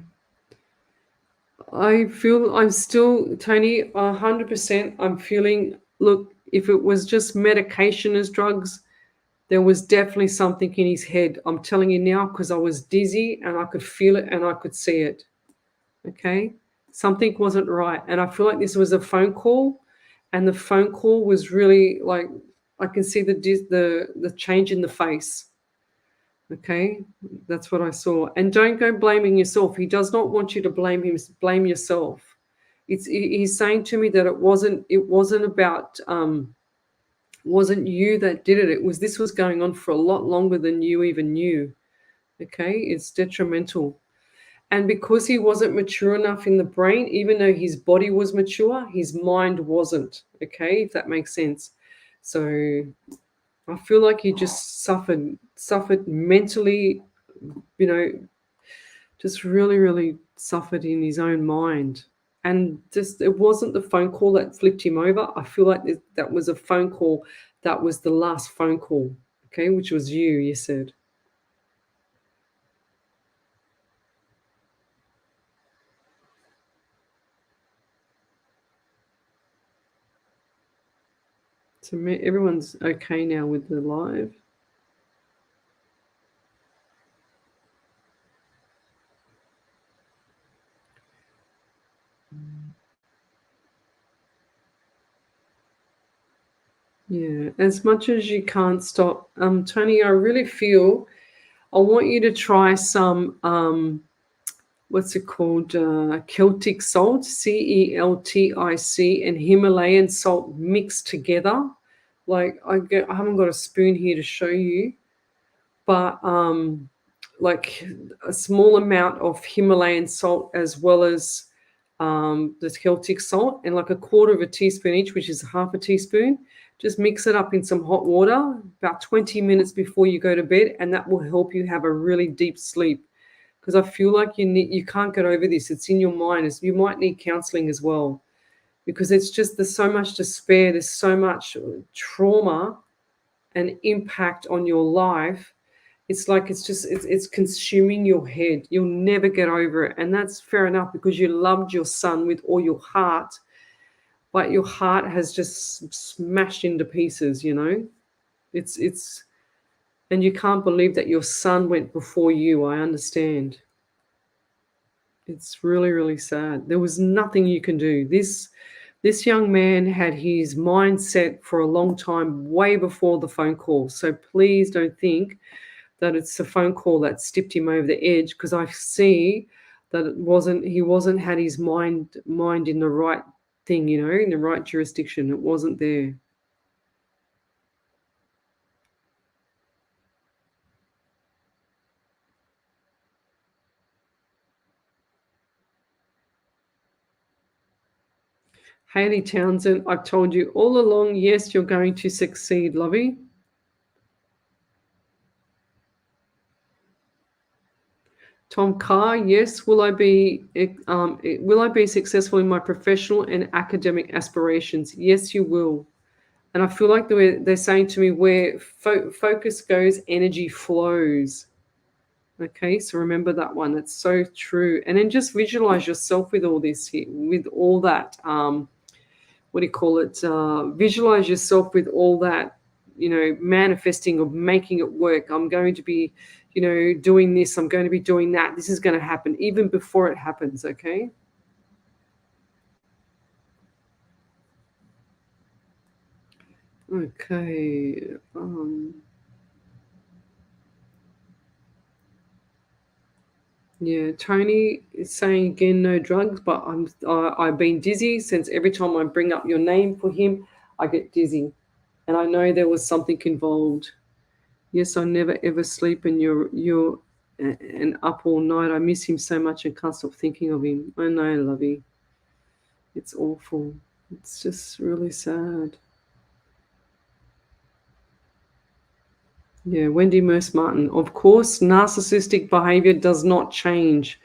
I'm still, Tony, 100%. I'm feeling, look, if it was just medication as drugs, there was definitely something in his head. I'm telling you now, because I was dizzy and I could feel it and I could see it. Okay? Something wasn't right. And I feel like this was a phone call, and the phone call was really like, I can see the change in the face. Okay? That's what I saw. And don't go blaming yourself. He does not want you to blame him. Blame yourself. He's saying to me that it wasn't about wasn't you that did it. This was going on for a lot longer than you even knew. Okay, it's detrimental. And because he wasn't mature enough in the brain, even though his body was mature, his mind wasn't. Okay, if that makes sense. So I feel like he just suffered mentally, just really, really suffered in his own mind. And just it wasn't the phone call that flipped him over. I feel like that was a phone call. That was the last phone call, okay, which was you said. So everyone's okay now with the live. Yeah, as much as you can't stop. Tony, I really feel I want you to try some what's it called? Celtic salt, Celtic, and Himalayan salt mixed together. Like I haven't got a spoon here to show you, but like a small amount of Himalayan salt as well as the Celtic salt, and like a quarter of a teaspoon each, which is half a teaspoon. Just mix it up in some hot water about 20 minutes before you go to bed, and that will help you have a really deep sleep. Because I feel like you can't get over this. It's in your mind. You might need counseling as well, because it's just there's so much despair, there's so much trauma and impact on your life. It's like it's consuming your head. You'll never get over it, and that's fair enough because you loved your son with all your heart, but your heart has just smashed into pieces. It's and you can't believe that your son went before you. I understand. It's really, really sad. There was nothing you can do. This young man had his mind set for a long time, way before the phone call. So please don't think that it's a phone call that tipped him over the edge, because I see that he wasn't had his mind in the right thing, in the right jurisdiction. It wasn't there. Haley Townsend, I've told you all along, yes, you're going to succeed, lovey. Tom Carr, yes. Will I be successful in my professional and academic aspirations? Yes, you will. And I feel like they're saying to me, where focus goes, energy flows. Okay, so remember that one. That's so true. And then just visualize yourself with all this here, with all that. What do you call it? Visualize yourself with all that, manifesting or making it work. I'm going to be, doing this. I'm going to be doing that. This is going to happen even before it happens. Okay. Okay. Yeah, Tony is saying again, no drugs, but I've been dizzy since every time I bring up your name for him, I get dizzy, and I know there was something involved. Yes, I never ever sleep, and you're and up all night. I miss him so much and can't stop thinking of him. I know, lovey. It's awful. It's just really sad. Yeah, Wendy Merce Martin. Of course, narcissistic behavior does not change.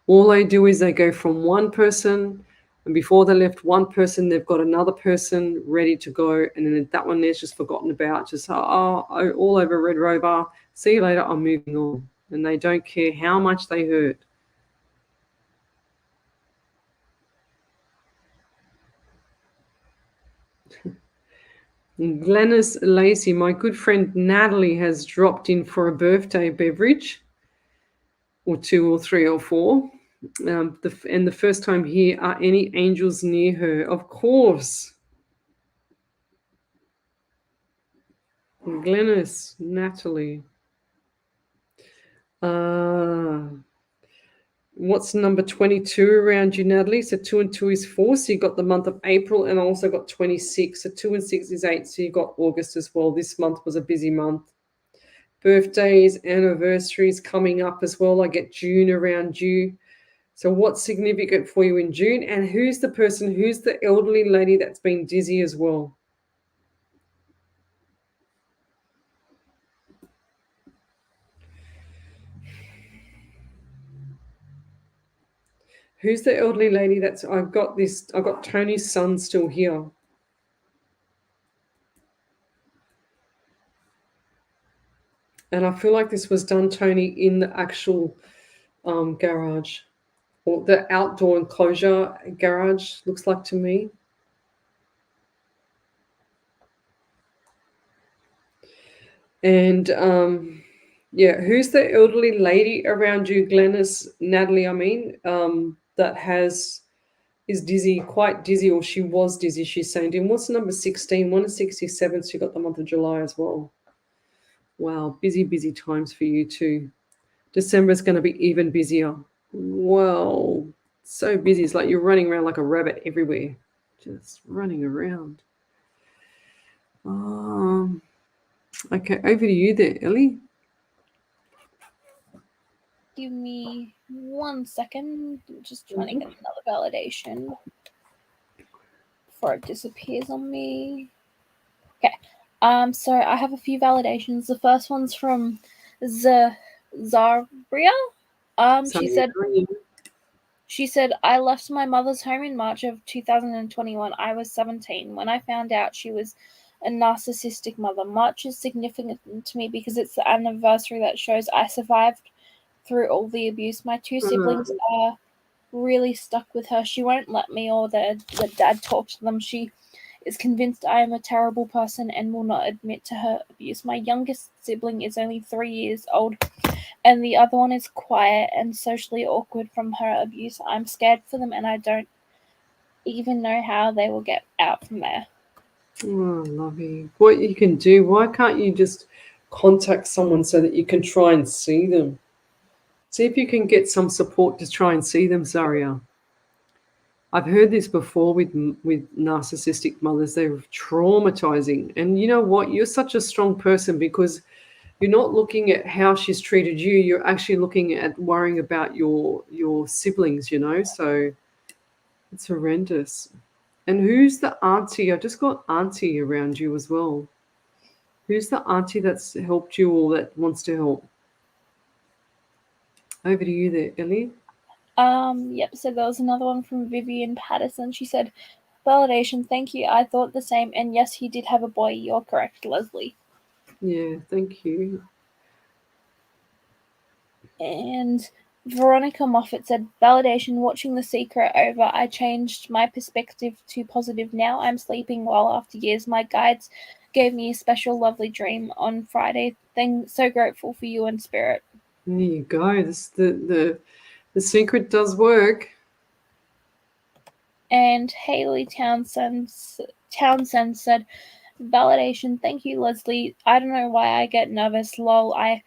All they do is they go from one person, and before they left one person, they've got another person ready to go, and then that one there's just forgotten about. Just all over Red Rover. See you later. I'm moving on, and they don't care how much they hurt. Glennis Lacey, my good friend Natalie has dropped in for a birthday beverage, or 2 or 3 or 4. And the first time here, are any angels near her? Of course. Glennis, Natalie. What's number 22 around you, Natalie? So 2 and 2 is 4. So you got the month of April, and I also got 26. So 2 and 6 is 8. So you got August as well. This month was a busy month. Birthdays, anniversaries coming up as well. I get June around you. So what's significant for you in June? And who's the elderly lady that's been dizzy as well? Who's the elderly lady I've got Tony's son still here. And I feel like this was done, Tony, in the actual garage, or the outdoor enclosure garage, looks like to me. And yeah, who's the elderly lady around you, Glennis, Natalie, that has is dizzy, quite dizzy, or she was dizzy, she's saying. And what's number 16? 1 is 67, so you got the month of July as well. Wow, busy, busy times for you too. December is going to be even busier. Wow, so busy. It's like you're running around like a rabbit everywhere. Just running around. Okay, over to you there, Ellie. Give me 1 second. I'm just trying to get another validation before it disappears on me. Okay. So I have a few validations. The first one's from Zabria. She said, I left my mother's home in March of 2021. I was 17 when I found out she was a narcissistic mother. March is significant to me because it's the anniversary that shows I survived through all the abuse. My two siblings are really stuck with her. She won't let me or their dad talk to them. She is convinced I am a terrible person and will not admit to her abuse. My youngest sibling is only 3 years old, and the other one is quiet and socially awkward from her abuse. I'm scared for them, and I don't even know how they will get out from there. Oh, lovey. What you can do, why can't you just contact someone so that you can try and see them? See if you can get some support to try and see them, Zaria. I've heard this before with narcissistic mothers. They're traumatizing. And you know what? You're such a strong person because you're not looking at how she's treated you. You're actually looking at worrying about your siblings, you know. So it's horrendous. And who's the auntie? I just got auntie around you as well. Who's the auntie that's helped you or that wants to help? Over to you there, Ellie. Yep, so there was another one from Vivian Patterson. She said, validation, thank you. I thought the same. And yes, he did have a boy. You're correct, Leslie. Yeah, thank you. And Veronica Moffat said, validation, watching The Secret over, I changed my perspective to positive. Now I'm sleeping well after years. My guides gave me a special lovely dream on Friday. So grateful for you and Spirit. There you go. This the secret does work. And Haley Townsend said, validation, thank you, Leslie. I don't know why I get nervous, lol. I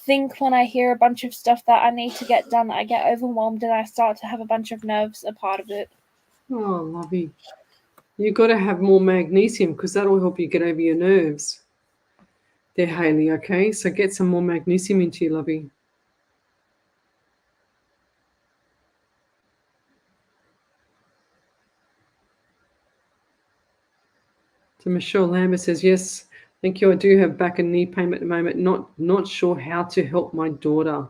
think when I hear a bunch of stuff that I need to get done, I get overwhelmed and I start to have a bunch of nerves a part of it. Oh, lovey. You've got to have more magnesium because that'll help you get over your nerves. There, Haley, okay? So get some more magnesium into you, lovey. So Michelle Lambert says, yes, thank you. I do have back and knee pain at the moment. Not sure how to help my daughter.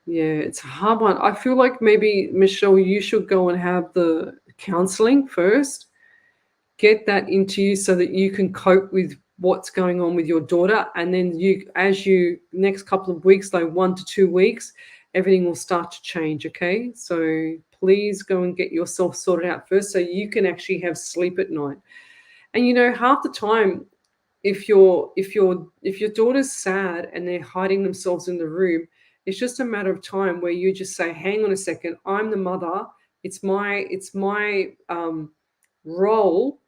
Yeah, it's a hard one. I feel like maybe, Michelle, you should go and have the counseling first. Get that into you so that you can cope with what's going on with your daughter. And then next couple of weeks, like 1 to 2 weeks, everything will start to change, okay? So please go and get yourself sorted out first so you can actually have sleep at night. And you know, half the time, if your daughter's sad and they're hiding themselves in the room, it's just a matter of time where you just say, hang on a second, I'm the mother. It's my role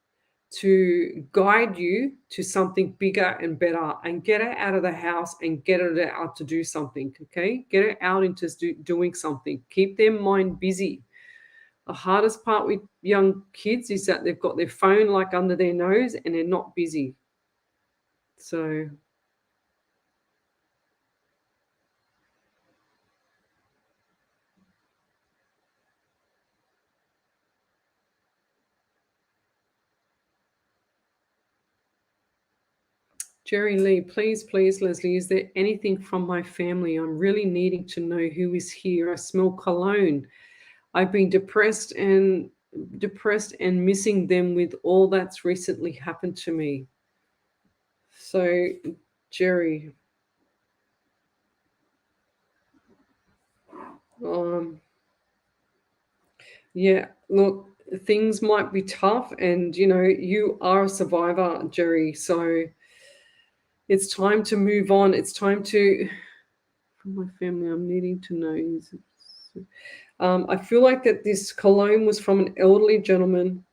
to guide you to something bigger and better, and get her out of the house and get her out to do something, okay? Get her out into doing something. Keep their mind busy. The hardest part with young kids is that they've got their phone like under their nose and they're not busy. So Jerry Lee, please, Leslie, is there anything from my family? I'm really needing to know who is here. I smell cologne. I've been depressed and missing them with all that's recently happened to me. So, Jerry, yeah, look, things might be tough, and you know, you are a survivor, Jerry. So it's time to move on. It's time to, from my family, I'm needing to know. I feel like that this cologne was from an elderly gentleman,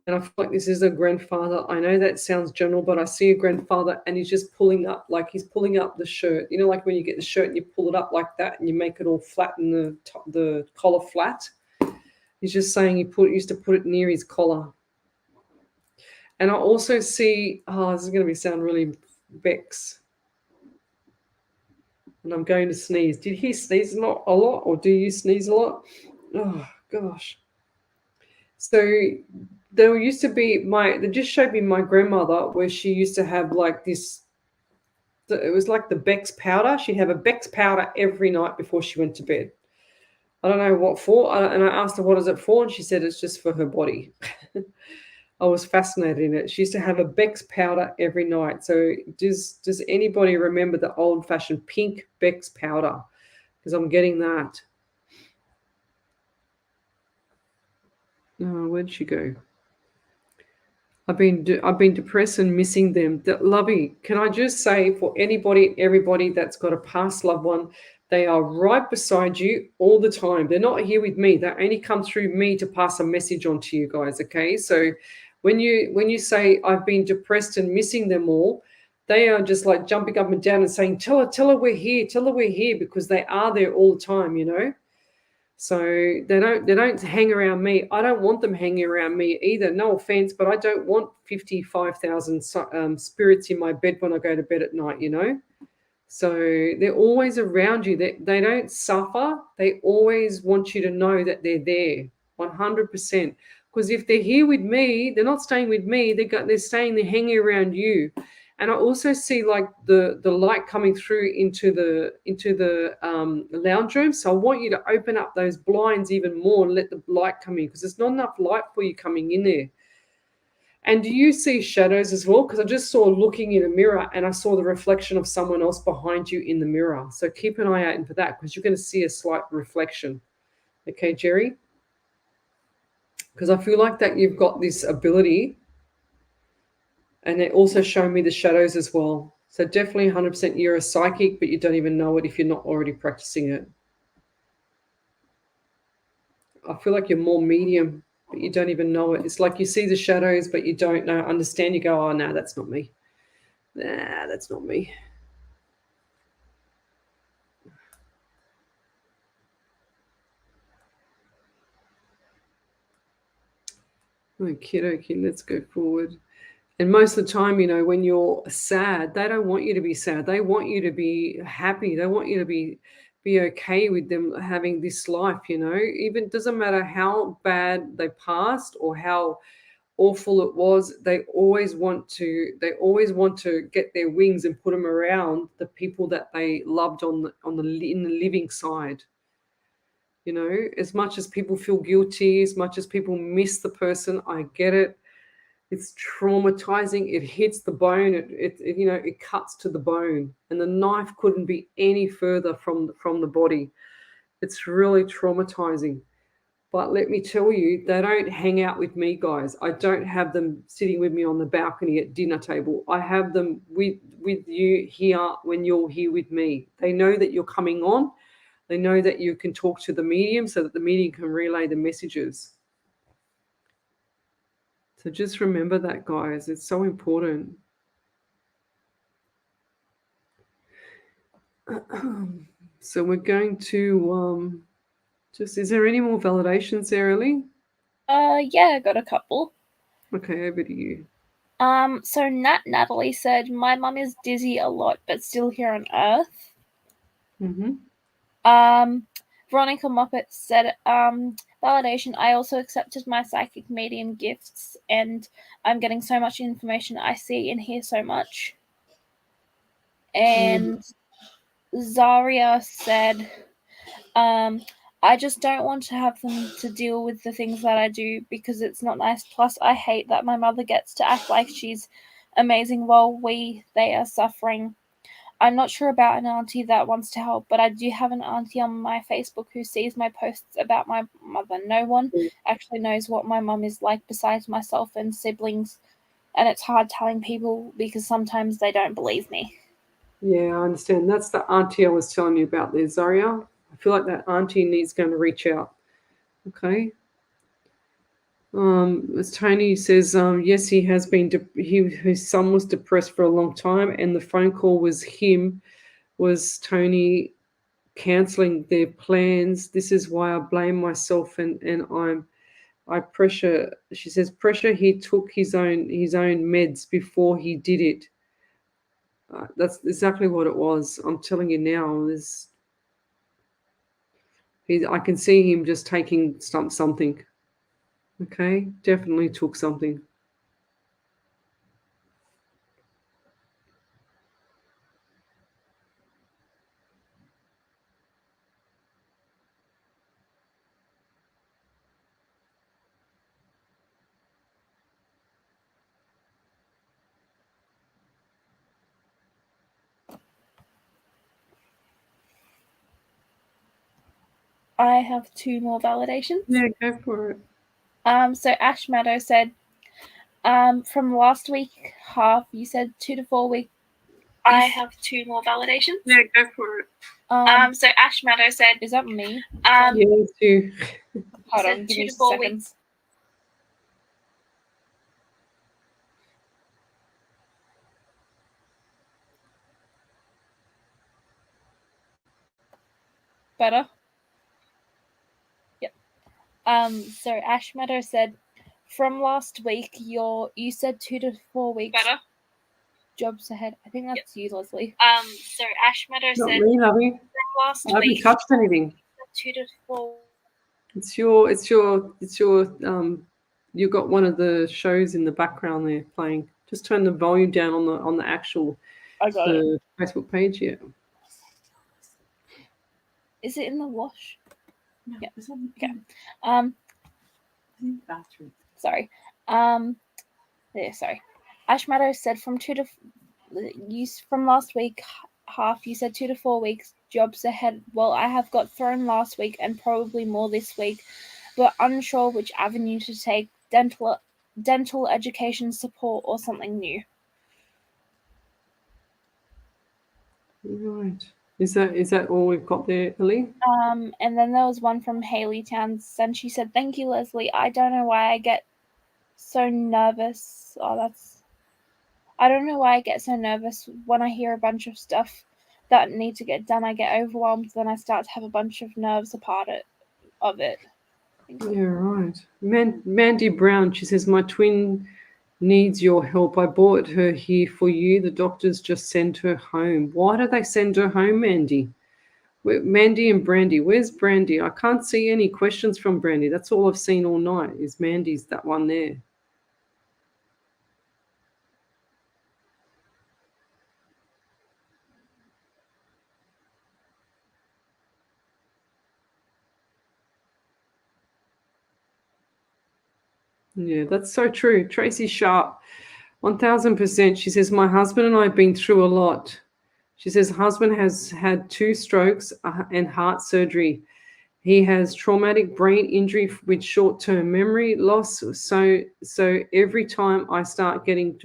and I feel like this is a grandfather. I know that sounds general, but I see a grandfather, and he's just pulling up, like he's pulling up the shirt. You know, like when you get the shirt and you pull it up like that, and you make it all flat and the collar flat. He's just saying he used to put it near his collar. And I also see, this is going to sound really Bex. And I'm going to sneeze. Did he sneeze a lot, or do you sneeze a lot? Oh, gosh. So there used to be they just showed me my grandmother where she used to have like this, it was like the Bex powder. She'd have a Bex powder every night before she went to bed. I don't know what for. And I asked her, what is it for? And she said it's just for her body. I was fascinated in it. She used to have a Bex powder every night. So does anybody remember the old-fashioned pink Bex powder? Because I'm getting that. Oh, where'd she go? I've been depressed and missing them. Lovey, can I just say, for everybody that's got a past loved one, they are right beside you all the time. They're not here with me. They only come through me to pass a message on to you guys, okay? So when you say I've been depressed and missing them all, they are just like jumping up and down and saying, tell her we're here, because they are there all the time, you know? So they don't hang around me. I don't want them hanging around me either. No offense, but I don't want 55,000 spirits in my bed when I go to bed at night, you know? So they're always around you. They don't suffer. They always want you to know that they're there, 100%. Because if they're here with me, they're not staying with me. They're hanging around you. And I also see like the light coming through into the lounge room. So I want you to open up those blinds even more and let the light come in, because there's not enough light for you coming in there. And do you see shadows as well? Because I just saw looking in a mirror and I saw the reflection of someone else behind you in the mirror. So keep an eye out for that, because you're going to see a slight reflection. Okay, Jerry? Because I feel like that you've got this ability. And they also show me the shadows as well. So definitely 100% you're a psychic, but you don't even know it if you're not already practicing it. I feel like you're more medium, but you don't even know it. It's like you see the shadows, but you don't understand. You go, oh, no, that's not me. Nah, that's not me. Okay, let's go forward. And most of the time, you know, when you're sad, they don't want you to be sad. They want you to be happy. They want you to be okay with them having this life, you know. Even doesn't matter how bad they passed or how awful it was, they always want to get their wings and put them around the people that they loved in the living side. You know, as much as people feel guilty, as much as people miss the person, I get it. It's traumatizing. It hits the bone. It cuts to the bone, and the knife couldn't be any further from the body. It's really traumatizing. But let me tell you, they don't hang out with me, guys. I don't have them sitting with me on the balcony at dinner table. I have them with you here when you're here with me. They know that you're coming on. They know that you can talk to the medium so that the medium can relay the messages. So just remember that, guys. It's so important. So we're going to is there any more validations there, Ellie? Yeah, I got a couple. Okay, over to you. So Natalie said, my mum is dizzy a lot, but still here on Earth. Mm-hmm. Veronica Moppet said, validation, I also accepted my psychic medium gifts, and I'm getting so much information. I see and hear so much. And Zaria said, I just don't want to have them to deal with the things that I do because it's not nice. Plus, I hate that my mother gets to act like she's amazing while they are suffering. I'm not sure about an auntie that wants to help, but I do have an auntie on my Facebook who sees my posts about my mother. No one actually knows what my mum is like besides myself and siblings, and it's hard telling people because sometimes they don't believe me. Yeah, I understand. That's the auntie I was telling you about there, Zaria. I I feel like that auntie needs going to reach out. Okay. As Tony says, yes, he has been. His son was depressed for a long time, and the phone call was Tony cancelling their plans. This is why I blame myself, and I pressure. She says pressure. He took his own meds before he did it. That's exactly what it was. I'm telling you now. I can see him just taking something. Okay, definitely took something. I have 2 more validations. Yeah, go for it. So Ash Meadow said, from last week half, you said 2 to 4 weeks. I have 2 more validations. Yeah, go for it. So Ash Meadow said, is that me? Yeah, it's you. Hold on, give me 2 to 4 weeks. Better? Yep. So Ash Meadow said, from last week, you said 2 to 4 weeks. Better? Jobs ahead. I think that's you, Leslie. So Ash Meadow Not said, me, lovey. from last I haven't week, touched anything. 2 to 4. It's your. You've got one of the shows in the background there playing. Just turn the volume down on the actual Facebook page. Yeah. Is it in the wash? No, Yeah. it's on Okay. the bathroom. Sorry. Yeah, sorry. Ash Meadow said from last week half, you said 2 to 4 weeks. Jobs ahead. Well, I have got thrown last week and probably more this week, but unsure which avenue to take. Dental education support or something new. Right. Is that all we've got there, Ellie? And then there was one from Haley Towns, and she said, "Thank you, Leslie. I don't know why I get so nervous." I don't know why I get so nervous when I hear a bunch of stuff that need to get done. I get overwhelmed, then I start to have a bunch of nerves of it. Yeah, right. Mandy Brown, she says, my twin needs your help. I brought her here for you. The doctors just sent her home. Why do they send her home, Mandy? Mandy and Brandy. Where's Brandy? I can't see any questions from Brandy. That's all I've seen all night is Mandy's that one there. Yeah, that's so true. Tracy Sharp, 1000%. She says, my husband and I have been through a lot. She says, husband has had 2 strokes and heart surgery. He has traumatic brain injury with short-term memory loss. So every time I start getting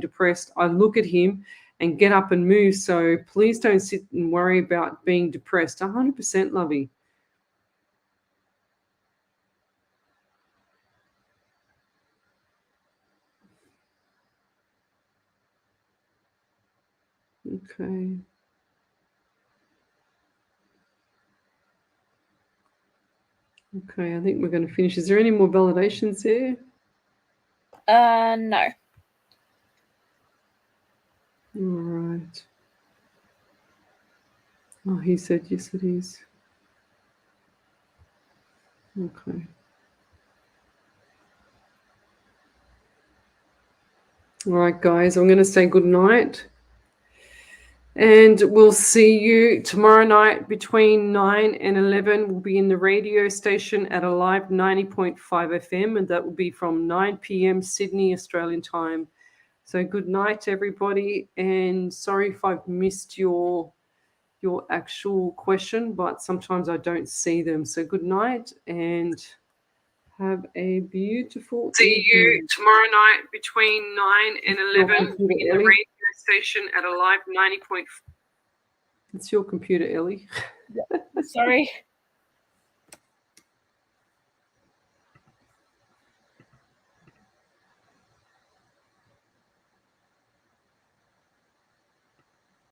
depressed, I look at him and get up and move. So please don't sit and worry about being depressed. 100%, Lovey. Okay. Okay, I think we're going to finish. Is there any more validations there? No. All right. Oh, he said yes, it is. Okay. All right, guys, I'm going to say good night. And we'll see you tomorrow night between 9 and 11. We'll be in the radio station at a live 90.5 FM, and that will be from 9 p.m. Sydney, Australian time. So good night, everybody. And sorry if I've missed your actual question, but sometimes I don't see them. So good night and have a beautiful See you tomorrow night between 9 and 11 in the radio station at a live 90.5. It's your computer, Ellie. Sorry.